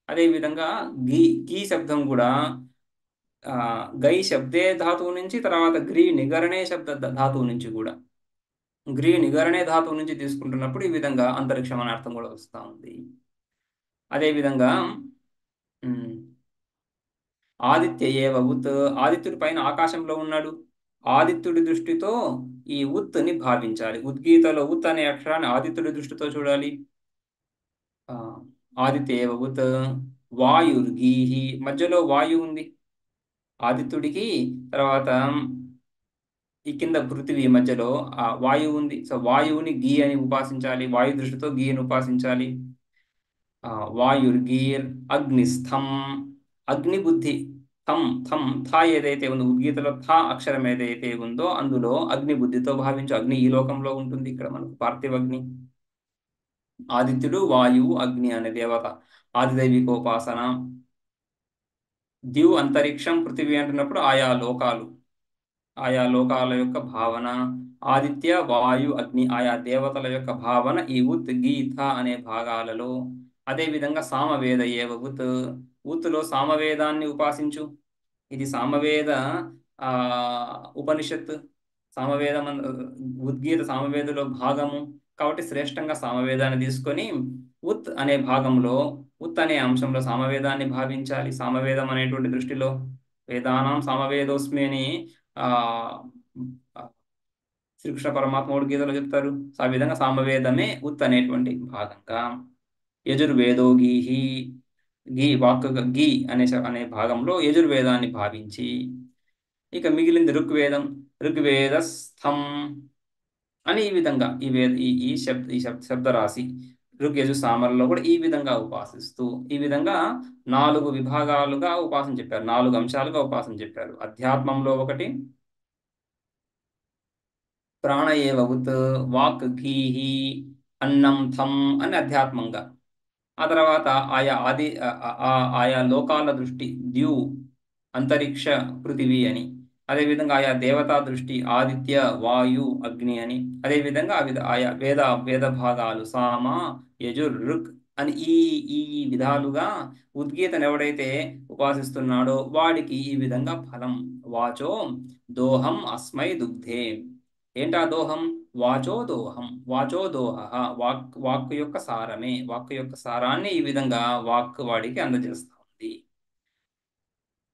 అదేవిధంగా గీ గీ శబ్దం కూడా ఆ, గై శబ్దే ధాతువు నుంచి, తర్వాత గ్రీ నిగరణే శబ్ద ధాతువు నుంచి కూడా, గ్రీ నిగరణే ధాతువు నుంచి తీసుకుంటున్నప్పుడు ఈ విధంగా అంతరిక్షం అనే అర్థం కూడా వస్తూ ఉంది. అదేవిధంగా ఉమ్, ఆదిత్య ఏవ ఉత్, ఆదిత్యుడి పైన ఆకాశంలో ఉన్నాడు. ఆదిత్యుడి దృష్టితో ఈ ఉత్ని భావించాలి. ఉద్గీతలో ఉత్ అనే అక్షరాన్ని ఆదిత్యుడి దృష్టితో చూడాలి. ఆ, ఆదిత్య ఏవ ఉత్, వాయుర్గీహి, మధ్యలో వాయువు ఉంది ఆదిత్యుడికి, తర్వాత ఈ కింద పృథివీ మధ్యలో ఆ వాయువు ఉంది. సో వాయువుని గీ అని ఉపాసించాలి, వాయు దృష్టితో గీని ఉపాసించాలి. వాయుర్గీర్ అగ్నిస్థం, అగ్ని బుద్ధి, థం థం థా ఏదైతే ఉందో ఉద్గీతలో థా అక్షరం ఏదైతే ఉందో అందులో అగ్ని బుద్ధితో భావించు. అగ్ని ఈ లోకంలో ఉంటుంది, ఇక్కడ మనకు పార్థివ అగ్ని. ఆదిత్యుడు వాయువు అగ్ని అనే దేవత, ఆదిదైవికోపాసన. ద్యు అంతరిక్షం పృథివీ అంటున్నప్పుడు ఆయా లోకాల యొక్క భావన. ఆదిత్య వాయు అగ్ని ఆయా దేవతల యొక్క భావన ఈ ఉత్ గీత అనే భాగాలలో. అదేవిధంగా సామవేద ఏవ ఉత్, ఉత్తులో సామవేదాన్ని ఉపాసించు. ఇది సామవేద ఆ ఉపనిషత్. సామవేదం ఉద్గీత సామవేదలో భాగము కాబట్టి శ్రేష్టంగా సామవేదాన్ని తీసుకొని ఉత్ అనే భాగంలో, ఉత్ అనే అంశంలో సామవేదాన్ని భావించాలి. సామవేదం అనేటువంటి దృష్టిలో వేదానాం సామవేదోస్మి అని ఆ శ్రీకృష్ణ పరమాత్ముడు గీతలో చెప్తారు. సో ఆ విధంగా సామవేదమే ఉత్ అనేటువంటి భాగంగా. యజుర్వేదో గీహి, గీ వాక్ గీ అనే భాగంలో యజుర్వేదాన్ని భావించి, ఇక మిగిలింది ఋగ్వేదం, ఋగ్వేదస్థం అని ఈ విధంగా ఈ వేద శబ్దరాశి ఋగ్యజు సామర్లో కూడా ఈ విధంగా ఉపాసిస్తూ, ఈ విధంగా 4 విభాగాలుగా ఉపాసన చెప్పారు, 4 అంశాలుగా ఉపాసన చెప్పారు. అధ్యాత్మంలో ఒకటి ప్రాణ ఏవ ఉత్, వాక్ ఘీహి, అన్నం థం అని అధ్యాత్మంగా. ఆ తర్వాత ఆయా లోకాల దృష్టి ద్యు అంతరిక్ష పృథివీ అని. అదేవిధంగా ఆయా దేవతా దృష్టి ఆదిత్య వాయు అగ్ని అని. అదేవిధంగా ఆయా వేద భాగాలు సామ యజుర్ ఋక్ అని ఈ ఈ విధాలుగా ఉద్గీతను ఎవడైతే ఉపాసిస్తున్నాడో వాడికి ఈ విధంగా ఫలం. వాచో దోహం అస్మై దుగ్ధే. ఏంటా దోహం? వాచో దోహం, వాచో దోహ, వాక్ యొక్క సారమే, వాక్ యొక్క సారాన్ని ఈ విధంగా వాక్ వాడికి అందజేస్తా ఉంది.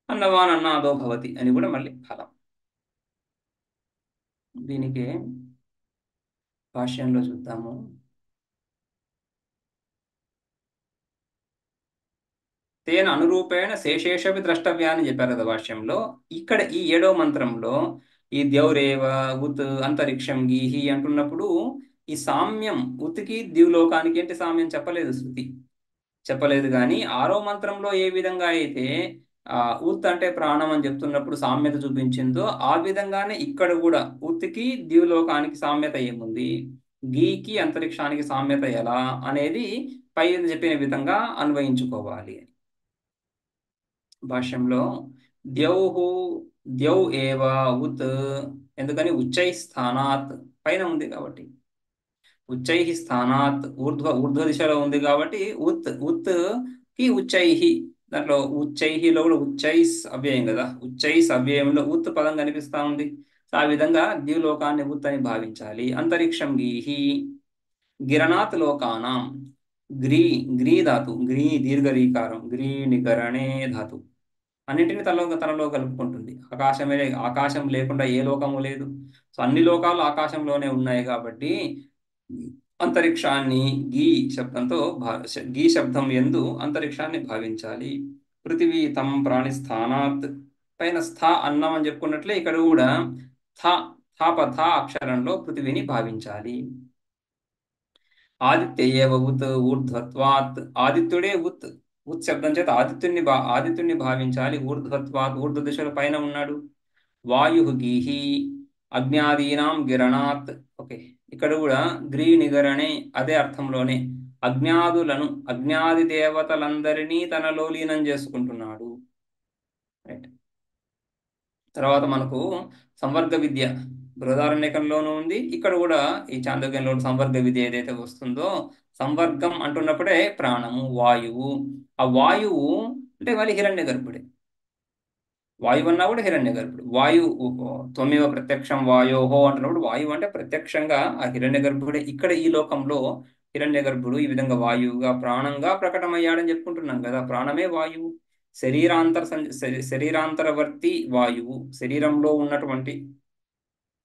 అన్నవాన్ అన్నాదో భవతి అని కూడా మళ్ళీ ఫలం. దీనికి భాష్యంలో చూద్దాము. తేన అనురూపేణ శేషేషవి ద్రష్టవ్యా అని చెప్పారు కదా భాష్యంలో. ఇక్కడ ఈ 7వ మంత్రంలో ఈ ద్యౌరేవ ఉత్ అంతరిక్షం గీహి అంటున్నప్పుడు ఈ సామ్యం ఉత్కి ద్యులోకానికి ఏంటి సామ్యం చెప్పలేదు, శృతి చెప్పలేదు. కానీ 6వ మంత్రంలో ఏ విధంగా అయితే ఉత్ అంటే ప్రాణం అని చెప్తున్నప్పుడు సామ్యత చూపించిందో ఆ విధంగానే ఇక్కడ కూడా ఉత్కి ద్యులోకానికి సామ్యత ఏముంది, గీకి అంతరిక్షానికి సామ్యత ఎలా అనేది పై చెప్పిన విధంగా అన్వయించుకోవాలి. భాష్యంలో ద్యౌహు ద్యౌ ఏవ ఉత్, ఎందుకని ఉచ్చై స్థానాత్ పైన ఉంది కాబట్టి, ఉచ్చై స్థానాత్ ఊర్ధ్వ దిశలో ఉంది కాబట్టి ఉత్ కి ఉచ్చైహి, దాంట్లో ఉచ్చైహిలో కూడా ఉచ్చైస్ అవ్యయం కదా, ఉచ్చైస్ అవ్యయంలో ఉత్ పదం కనిపిస్తా ఉంది. సో ఆ విధంగా ద్యులోకాన్ని ఉత్ అని భావించాలి. అంతరిక్షం గీహి గిరణాత్ లోకానాం, గ్రీ ధాతు, గ్రీ దీర్ఘరీకారం, గ్రీ నికరణే ధాతు అన్నింటినీ తనలో కలుపుకుంటుంది. ఆకాశం లేకుండా ఏ లోకము లేదు. సో అన్ని లోకాలు ఆకాశంలోనే ఉన్నాయి కాబట్టి అంతరిక్షాన్ని గీ శబ్దంతో గీ శబ్దం యందు అంతరిక్షాన్ని భావించాలి. పృథివీ తం ప్రాణి స్థానాత్, పైన స్థా అన్నం అని చెప్పుకున్నట్లే ఇక్కడ కూడా థా అక్షరంలో పృథివీని భావించాలి. ఆదిత్య ఏవ ఉత్ ఊర్ధ్వత్వాత్, ఆదిత్యుడే ఉత్ శబ్దం చేత ఆదిత్యుణ్ణి భావించాలి. ఊర్ధ్వత్వాత్ ఊర్ధ్వ దిశలో పైన ఉన్నాడు. వాయు గీహి అజ్ఞాదీనాం గిరణాత్. ఓకే, ఇక్కడ కూడా గ్రీ నిగరణే అదే అర్థంలోనే అజ్ఞాది దేవతలందరినీ తనలో లీనం చేసుకుంటున్నాడు. రైట్. తర్వాత మనకు సంవర్గ విద్య బృహదారణ్యకంలోనూ ఉంది, ఇక్కడ కూడా ఈ చాందోగ్యంలో సంవర్గ విధి ఏదైతే వస్తుందో, సంవర్గం అంటున్నప్పుడే ప్రాణము, వాయువు. ఆ వాయువు అంటే మళ్ళీ హిరణ్య గర్భుడే. వాయువు అన్నా కూడా హిరణ్య గర్భుడు. వాయువు త్వమేవ ప్రత్యక్షం వాయోహో అంటున్నప్పుడు వాయువు అంటే ప్రత్యక్షంగా ఆ హిరణ్య గర్భుడే. ఇక్కడ ఈ లోకంలో హిరణ్య గర్భుడు ఈ విధంగా వాయువుగా ప్రాణంగా ప్రకటమయ్యాడని చెప్పుకుంటున్నాం కదా. ప్రాణమే వాయువు. శరీరాంతరవర్తి వాయువు, శరీరంలో ఉన్నటువంటి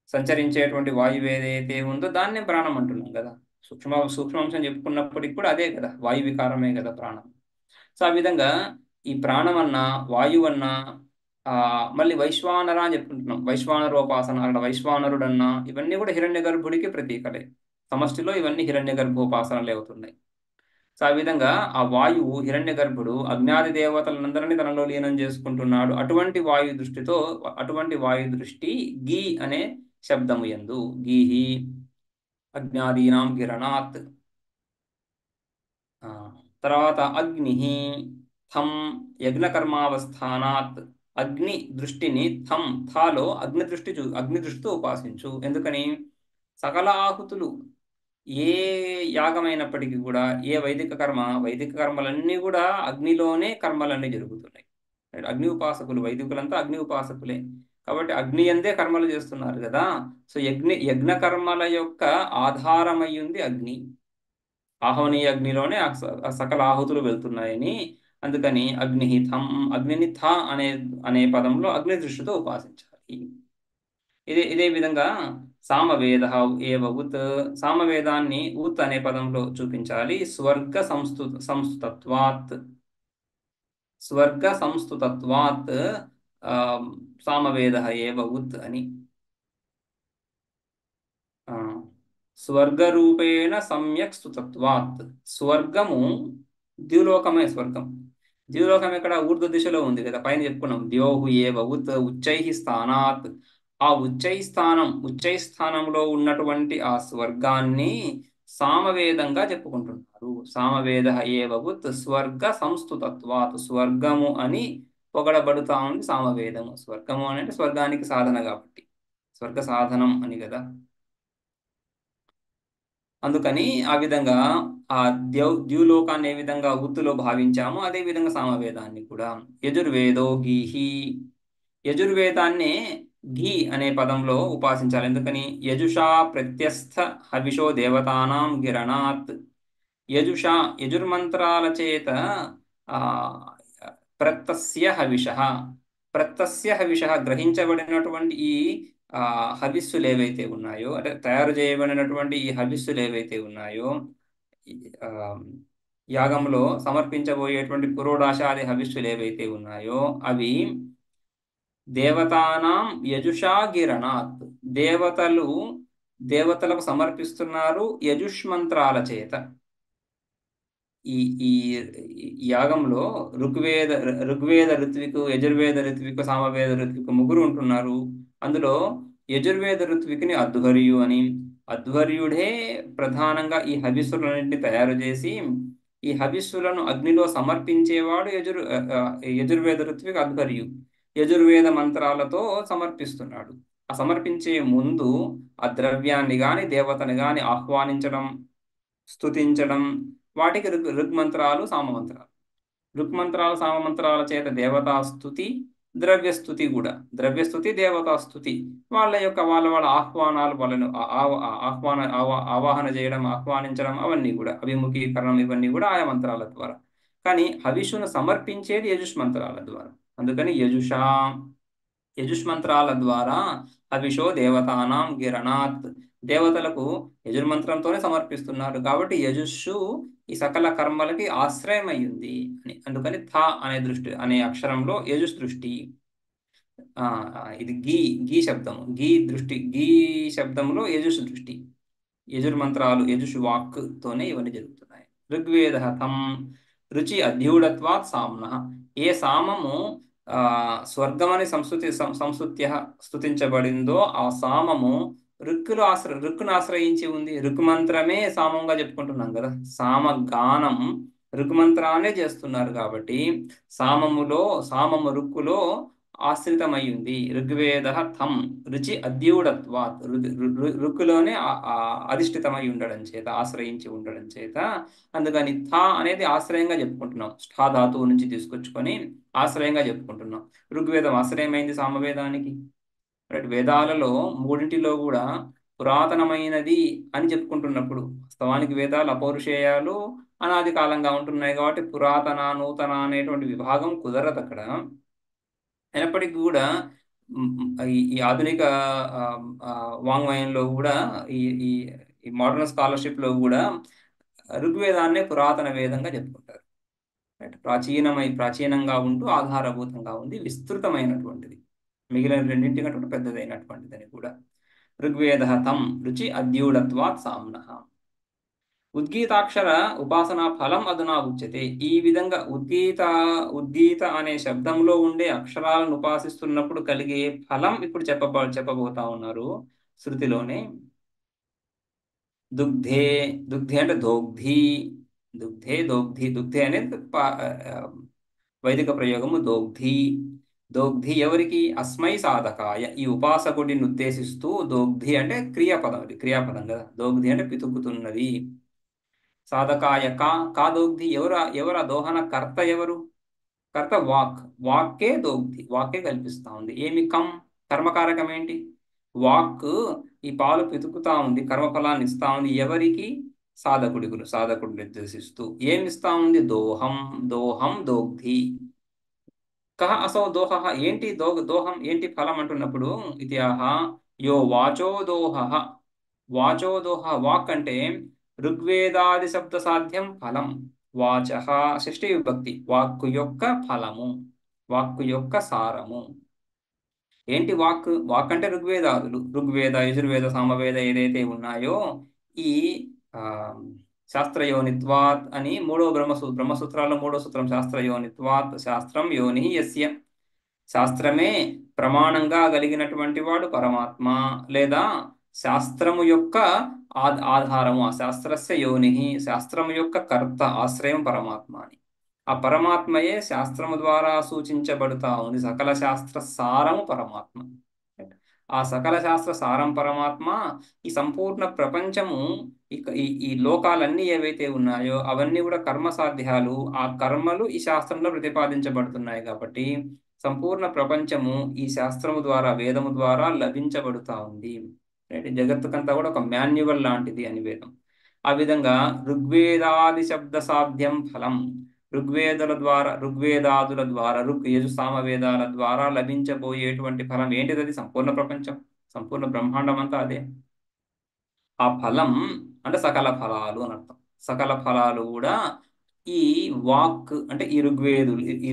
సంచరించేటువంటి వాయువు ఏదైతే ఉందో దాన్నే ప్రాణం అంటున్నాం కదా. సూక్ష్మాంశం చెప్పుకున్నప్పటికి కూడా అదే కదా, వాయు వికారమే కదా ప్రాణం. సో ఆ విధంగా ఈ ప్రాణం అన్నా వాయువు అన్నా మళ్ళీ వైశ్వానర అని చెప్పుకుంటున్నాం. వైశ్వానరోపాసన అక్కడ వైశ్వానరుడన్నా ఇవన్నీ కూడా హిరణ్య గర్భుడికి ప్రతీకలే. సమష్టిలో ఇవన్నీ హిరణ్య గర్భోపాసనలే అవుతున్నాయి. సో ఆ విధంగా ఆ వాయువు హిరణ్య గర్భుడు అజ్ఞాది దేవతలందరినీ తనలో లీనం చేసుకుంటున్నాడు. అటువంటి వాయు దృష్టి గీ అనే శబ్దము యందు, గీహి అజ్ఞాదీనాం కిరణాత్. తర్వాత అగ్ని థం యజ్ఞకర్మావస్థానాత్. అగ్ని దృష్టిని థం థాలో అగ్ని దృష్టితో ఉపాసించు. ఎందుకని సకల ఆహుతులు ఏ యాగమైనప్పటికీ కూడా, ఏ వైదిక కర్మలన్నీ కూడా అగ్నిలోనే కర్మలన్నీ జరుగుతున్నాయి. అగ్ని ఉపాసకులు, వైదికులంతా అగ్ని ఉపాసకులే కాబట్టి అగ్ని యందే కర్మలు చేస్తున్నారు కదా. సో యజ్ఞ కర్మల యొక్క ఆధారమయ్యింది అగ్ని. ఆహ్వనీయ అగ్నిలోనే ఆ సకల ఆహుతులు వెళ్తున్నాయని, అందుకని అగ్నిని థ అనే పదంలో అగ్ని దృష్టితో ఉపాసించాలి. ఇదే విధంగా సామవేద ఏవ ఉత్, సామవేదాన్ని ఉత్ అనే పదంలో చూపించాలి. స్వర్గ సంస్థుతత్వాత్ సామవేద ఏవ ఉత్ అని. స్వర్గరూపేణ సమ్యక్ స్థుతత్వాత్. స్వర్గము ద్యులోకమే స్వర్గం. ద్యులోకం ఇక్కడ ఊర్ధ్వ దిశలో ఉంది కదా, పైన చెప్పుకున్నాం. ద్యోహు ఏవ ఉత్ ఉచ్చై స్థానాత్. ఆ ఉచ్చై స్థానంలో ఉన్నటువంటి ఆ స్వర్గాన్ని సామవేదంగా చెప్పుకుంటున్నారు. సామవేద ఏవ ఉత్ స్వర్గ సంస్థుతత్వాత్. స్వర్గము అని పొగడబడుతా ఉంది సామవేదము. స్వర్గము అంటే స్వర్గానికి సాధన కాబట్టి, స్వర్గ సాధనం అని కదా. అందుకని ఆ విధంగా ఆ ద్యులోకాన్ని ఏ విధంగా ఉత్తులో భావించామో అదే విధంగా సామవేదాన్ని కూడా. యజుర్వేదో గీహి. యజుర్వేదాన్ని ఘీ అనే పదంలో ఉపాసించాలి. ఎందుకని యజుషా ప్రత్యస్థ హవిషో దేవతానాం గిరణాత్. యజుర్మంత్రాల చేత ఆ ప్రత్తస్య హవిష గ్రహించబడినటువంటి ఈ హవిస్సులు ఏవైతే ఉన్నాయో, అంటే తయారు చేయబడినటువంటి ఈ హవిస్సులు ఏవైతే ఉన్నాయో, యాగంలో సమర్పించబోయేటువంటి పురోడాశాది హవిస్సులు ఏవైతే ఉన్నాయో అవి దేవతానాం యజుషా గిరణాత్. దేవతలకు సమర్పిస్తున్నారు యజుష్మంత్రాల చేత. ఈ ఈ యాగంలో ఋగ్వేద ఋత్వికు, యజుర్వేద ఋత్వికు, సామవేద ఋత్వికు ముగ్గురు ఉంటున్నారు. అందులో యజుర్వేద ఋత్వికుని అధ్వర్యు అని, అధ్వర్యుడే ప్రధానంగా ఈ హవిస్సులన్నింటినీ తయారు చేసి ఈ హవిస్సులను అగ్నిలో సమర్పించేవాడు యజుర్వేద ఋత్విక అధ్వర్యు. యజుర్వేద మంత్రాలతో సమర్పిస్తున్నాడు. ఆ సమర్పించే ముందు ఆ ద్రవ్యాన్ని గాని దేవతని గాని ఆహ్వానించడం, స్తుతించడం, వాటికి ఋగ్మంత్రాలు సామమంత్రాలు. ఋగ్మంత్రాలు సామమంత్రాల చేత దేవతాస్తుతి, ద్రవ్యస్తుతి కూడా. ద్రవ్యస్తుతి, దేవతాస్తుతి వాళ్ళ ఆహ్వానాలు, వాళ్ళను ఆవాహన చేయడం, ఆహ్వానించడం, అవన్నీ కూడా అభిముఖీకరణం, ఇవన్నీ కూడా ఆయా మంత్రాల ద్వారా. కానీ హవిషును సమర్పించేది యజుష్మంత్రాల ద్వారా. అందుకని యజుష్మంత్రాల ద్వారా హవిషో దేవతానాం గిరణాత్. దేవతలకు యజుర్మంత్రంతోనే సమర్పిస్తున్నారు కాబట్టి యజుస్సు ఈ సకల కర్మలకి ఆశ్రయం అయ్యింది అని. అందుకని థ అనే అక్షరంలో యజుస్ దృష్టి. ఇది గీ శబ్దము. గీ శబ్దంలో యజుస్ దృష్టి. యజుర్మంత్రాలు, యజుష్ వాక్తోనే ఇవన్నీ జరుగుతున్నాయి. ఋగ్వేద తం రుచి అధ్యూఢత్వాత్ సామ్న. ఏ సామము స్వర్గమని సంస్తుత్య స్తుతించబడిందో ఆ సామము ఋక్కును ఆశ్రయించి ఉంది. ఋక్మంత్రమే సామంగా చెప్పుకుంటున్నాం కదా. సామగానం ఋగ్మంత్రాన్నే చేస్తున్నారు కాబట్టి సామము ఋక్కులో ఆశ్రితమై ఉంది. ఋగ్వేద తం రుచి అద్యూఢత్వాత్, రుక్కులోనే అధిష్ఠితమై ఉండడం చేత, ఆశ్రయించి ఉండడం చేత, అందుకని థ అనేది ఆశ్రయంగా చెప్పుకుంటున్నాం. ష్ఠా ధాతువు నుంచి తీసుకొచ్చుకొని ఆశ్రయంగా చెప్పుకుంటున్నాం. ఋగ్వేదం ఆశ్రయమైంది సామవేదానికి. వేదాలలో మూడింటిలో కూడా పురాతనమైనది అని చెప్పుకుంటున్నప్పుడు, వాస్తవానికి వేదాలు అపౌరుషేయాలు అనాది కాలంగా ఉంటున్నాయి కాబట్టి పురాతన నూతన అనేటువంటి విభాగం కుదరదు అక్కడ. అయినప్పటికీ కూడా ఈ ఆధునిక ఆ, ఆ, వాంగ్మయంలో కూడా ఈ ఈ ఈ మోడర్న్ స్కాలర్షిప్ లో కూడా ఋగ్వేదాన్నే పురాతన వేదంగా చెప్పుకుంటారు. రైట్. ప్రాచీనంగా ఉంటూ ఆధారభూతంగా ఉంది, విస్తృతమైనటువంటిది, మిగిలిన రెండింటికంటే పెద్దదైనటువంటిదని కూడా. ఋగ్వేద తం రుచి అద్యూఢత్వాత్ సామ్నః. ఉద్గీతాక్షర ఉపాసనా ఫలం అధునా ఉచ్యతే. ఈ విధంగా ఉద్గీత అనే శబ్దంలో ఉండే అక్షరాలను ఉపాసిస్తున్నప్పుడు కలిగే ఫలం ఇప్పుడు చెప్పబోతా ఉన్నారు శృతిలోనే. దుగ్ధే, దుగ్ధే అంటే దోగ్ధి, దుగ్ధే అనేది వైదిక ప్రయోగము దోగ్ధి. దోగ్ధి ఎవరికి? అస్మై సాధకాయ, ఈ ఉపాసకుడిని ఉద్దేశిస్తూ. దోగ్ధి అంటే క్రియాపదం, అది క్రియాపదం కదా. దోగ్ధి అంటే పితుకుతున్నది. సాధకాయ కా దోగ్ధి, ఎవరు ఆ దోహన కర్త? ఎవరు కర్త? వాక్కే దోగ్ధి, వాక్కే కల్పిస్తా ఉంది. ఏమి కర్మకారకం ఏంటి? వాక్ ఈ పాలు పితుకుతా ఉంది, కర్మఫలాన్ని ఇస్తా ఉంది. ఎవరికి? సాధకుడు నిర్దేశిస్తూ. ఏమి ఇస్తా ఉంది? దోహం దోగ్ధి. కహ అసౌ దోహ, ఏంటి దోహం, ఏంటి ఫలం అంటున్నప్పుడు, ఇత్యాహ యో వాచోదోహ. వాక్ అంటే ఋగ్వేదాది శబ్ద సాధ్యం ఫలం. వాచ షష్ఠీ విభక్తి, వాక్కు యొక్క ఫలము, వాక్కు యొక్క సారము. ఏంటి వాక్ అంటే ఋగ్వేద యజుర్వేద సామవేద ఏదైతే ఉన్నాయో, ఈ ఆ, శాస్త్రయోనిత్వాత్ అని బ్రహ్మసూత్రాల్లో మూడో సూత్రం, శాస్త్రయోనిత్వాత్, శాస్త్రం యోని యస్య. శాస్త్రమే ప్రమాణంగా కలిగినటువంటి వాడు పరమాత్మ, లేదా శాస్త్రము యొక్క ఆధారము, ఆ శాస్త్రస్య యోని, శాస్త్రము యొక్క కర్త, ఆశ్రయం పరమాత్మ అని. ఆ పరమాత్మయే శాస్త్రము ద్వారా సూచించబడుతా ఉంది. సకల శాస్త్ర సారము పరమాత్మ. ఆ సకల శాస్త్ర సారం పరమాత్మ. ఈ సంపూర్ణ ప్రపంచము, ఈ లోకాలన్నీ ఏవైతే ఉన్నాయో అవన్నీ కూడా కర్మ సాధ్యాలు. ఆ కర్మలు ఈ శాస్త్రంలో ప్రతిపాదించబడుతున్నాయి కాబట్టి సంపూర్ణ ప్రపంచము ఈ శాస్త్రము ద్వారా, వేదము ద్వారా లభించబడుతా ఉంది. జగత్తుకంతా కూడా ఒక మాన్యువల్ లాంటిది అని వేదం. ఆ విధంగా ఋగ్వేదాది శబ్ద సాధ్యం ఫలం, ఋగ్వేదాదుల ద్వారా, యజు సామవేదాల ద్వారా లభించబోయేటువంటి ఫలం ఏంటిది? అది సంపూర్ణ ప్రపంచం, సంపూర్ణ బ్రహ్మాండం అంతా అదే. ఆ ఫలం అంటే సకల ఫలాలు అని అర్థం. సకల ఫలాలు కూడా ఈ వాక్ అంటే ఈ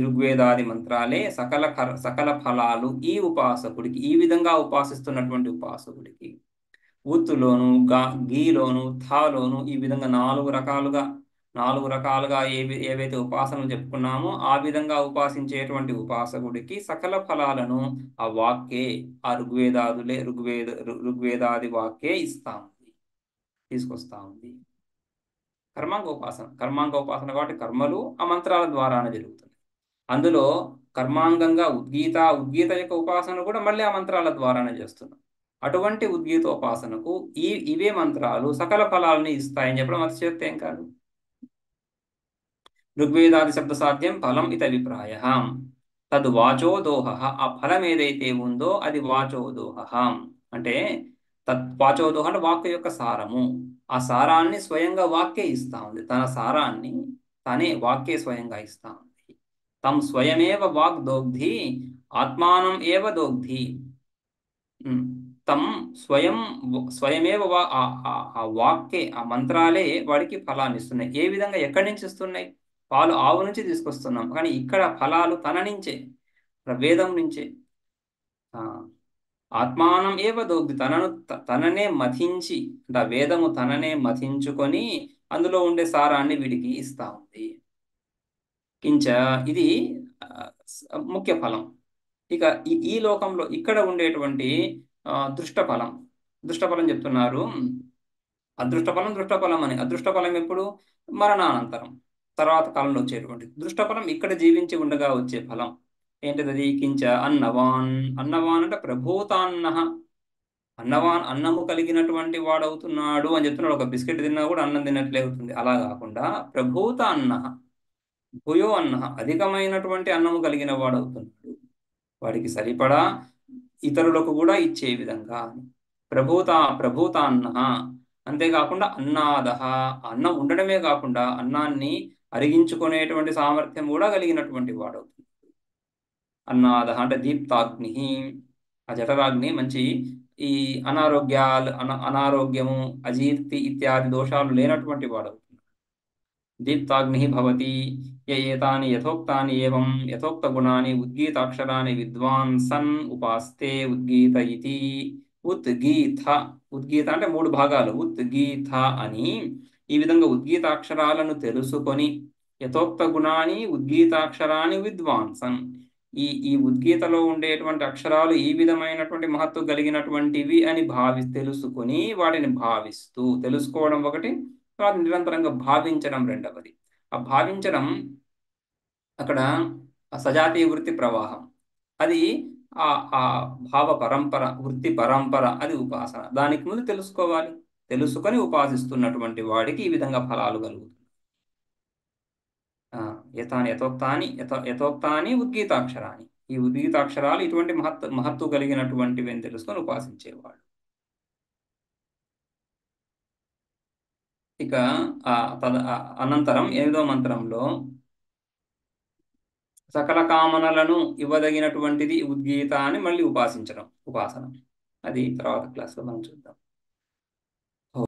ఋగ్వేదాది మంత్రాలే సకల ఫలాలు ఈ ఉపాసకుడికి, ఈ విధంగా ఉపాసిస్తున్నటువంటి ఉపాసకుడికి. ఊత్తులోను గీలోను థాలోను ఈ విధంగా నాలుగు రకాలుగా ఏవైతే ఉపాసనలు చెప్పుకున్నామో ఆ విధంగా ఉపాసించేటువంటి ఉపాసకుడికి సకల ఫలాలను ఆ వాక్కే, ఆ ఋగ్వేదాది వాక్కే తీసుకొస్తా ఉంది. కర్మాంగ ఉపాసన కాబట్టి కర్మలు ఆ మంత్రాల ద్వారానే జరుగుతుంది. అందులో కర్మాంగంగా ఉద్గీత యొక్క ఉపాసన కూడా మళ్ళీ ఆ మంత్రాల ద్వారానే చేస్తున్నాం. అటువంటి ఉద్గీతోపాసనకు ఇవే మంత్రాలు సకల ఫలాలని ఇస్తాయని చెప్పడం అతిశయోక్తి ఏం కాదు. ఋగ్వేదాది శబ్ద సాధ్యం ఫలం ఇత అభిప్రాయ. తదు వాచోదోహ, ఆ ఫలం ఏదైతే ఉందో అది వాచోదోహ. అంటే వాచోదోహ అంటే వాక్కు యొక్క సారము. ఆ సారాన్ని స్వయంగా వాక్యే ఇస్తా ఉంది. తన సారాన్ని తనే వాక్యే స్వయంగా ఇస్తా ఉంది. తం స్వయమేవ వాక్ దోగ్ధి, ఆత్మానం ఏవ దోగ్ధి. తం స్వయమేవ ఆ వాక్కే, ఆ మంత్రాలే వాడికి ఫలాన్ని ఇస్తున్నాయి. ఏ విధంగా, ఎక్కడి నుంచి ఇస్తున్నాయి? పాలు ఆవు నుంచి తీసుకొస్తున్నాం, కానీ ఇక్కడ ఫలాలు తన నుంచే, వేదం నుంచే. ఆత్మానం ఏవ దోగ్ధి, తననే మథించి, అంటే ఆ వేదము తననే మథించుకొని అందులో ఉండే సారాన్ని వీడికి ఇస్తా ఉంది. కించ ఇది ముఖ్య ఫలం. ఇక ఈ లోకంలో ఇక్కడ ఉండేటువంటి దృష్టఫలం చెప్తున్నారు. దృష్టఫలం అని, అదృష్టఫలం ఎప్పుడు? మరణానంతరం, తర్వాత కాలంలో వచ్చేటువంటి దృష్టఫలం ఇక్కడ జీవించి ఉండగా వచ్చే ఫలం. ఏంటిది? కించ అన్నవాన్. అన్నవాన్ అంటే ప్రభూతాన్న. అన్నవాన్ అన్నము కలిగినటువంటి వాడవుతున్నాడు అని చెప్తున్నాడు. ఒక బిస్కెట్ తిన్నా కూడా అన్నం తిన్నట్లే అవుతుంది. అలా కాకుండా ప్రభూత అన్న, భూయో అన్న, అధికమైనటువంటి అన్నము కలిగిన వాడవుతున్నాడు. వాడికి సరిపడా ఇతరులకు కూడా ఇచ్చే విధంగా అని. ప్రభూత ప్రభూత అన్న. అంతేకాకుండా అన్నాదహ, అన్నం ఉండడమే కాకుండా అన్నాన్ని అరిగించుకునేటువంటి సామర్థ్యం కూడా కలిగినటువంటి వాడవుతుంది. అన్నాదహ అంటే దీప్తాగ్ని. ఆ జఠరాగ్ని మంచి ఈ అనారోగ్యము, అజీర్తి ఇత్యాది దోషాలు లేనటువంటి వాడవుతుంది. దీప్తాగ్నిः भवति य एतानि यथोक्तानि एवं यथोक्तगुणानि उद्गीताक्षराणि विद्वान् सन् उपास्ते उद्गीत इति. ఉద్గీత. ఉద్గీత అంటే మూడు భాగాలు. ఉద్గీత అని ఈ విధంగా ఉద్గీతాక్షరాలను తెలుసుకొని, యథోక్త గుణాన్ని ఉద్గీతాక్షరాన్ని విద్వాంసన్, ఈ ఉద్గీతలో ఉండేటువంటి అక్షరాలు ఈ విధమైనటువంటి మహత్వం కలిగినటువంటివి అని తెలుసుకొని వాటిని భావిస్తూ, తెలుసుకోవడం ఒకటి, తర్వాత నిరంతరంగా భావించడం రెండవది. ఆ భావించడం అక్కడ ఆ సజాతీయ వృత్తి ప్రవాహం, అది ఆ ఆ భావ పరంపర, వృత్తి పరంపర, అది ఉపాసన. దానికి ముందు తెలుసుకోవాలి. తెలుసుకొని ఉపాసిస్తున్నటువంటి వాడికి ఈ విధంగా ఫలాలు కలుగుతాయి. యథాని యథోక్తాని యథోక్తాని ఉద్గీతాక్షరాన్ని, ఈ ఉద్గీతాక్షరాలు ఇటువంటి మహత్తు కలిగినటువంటివి అని తెలుసుకొని ఉపాసించేవాడు. ఇక అనంతరం 8వ మంత్రంలో సకల కామనలను ఇవ్వదగినటువంటిది ఉద్గీత అని మళ్ళీ ఉపాసన. అది తర్వాత క్లాస్లో మనం చూద్దాం.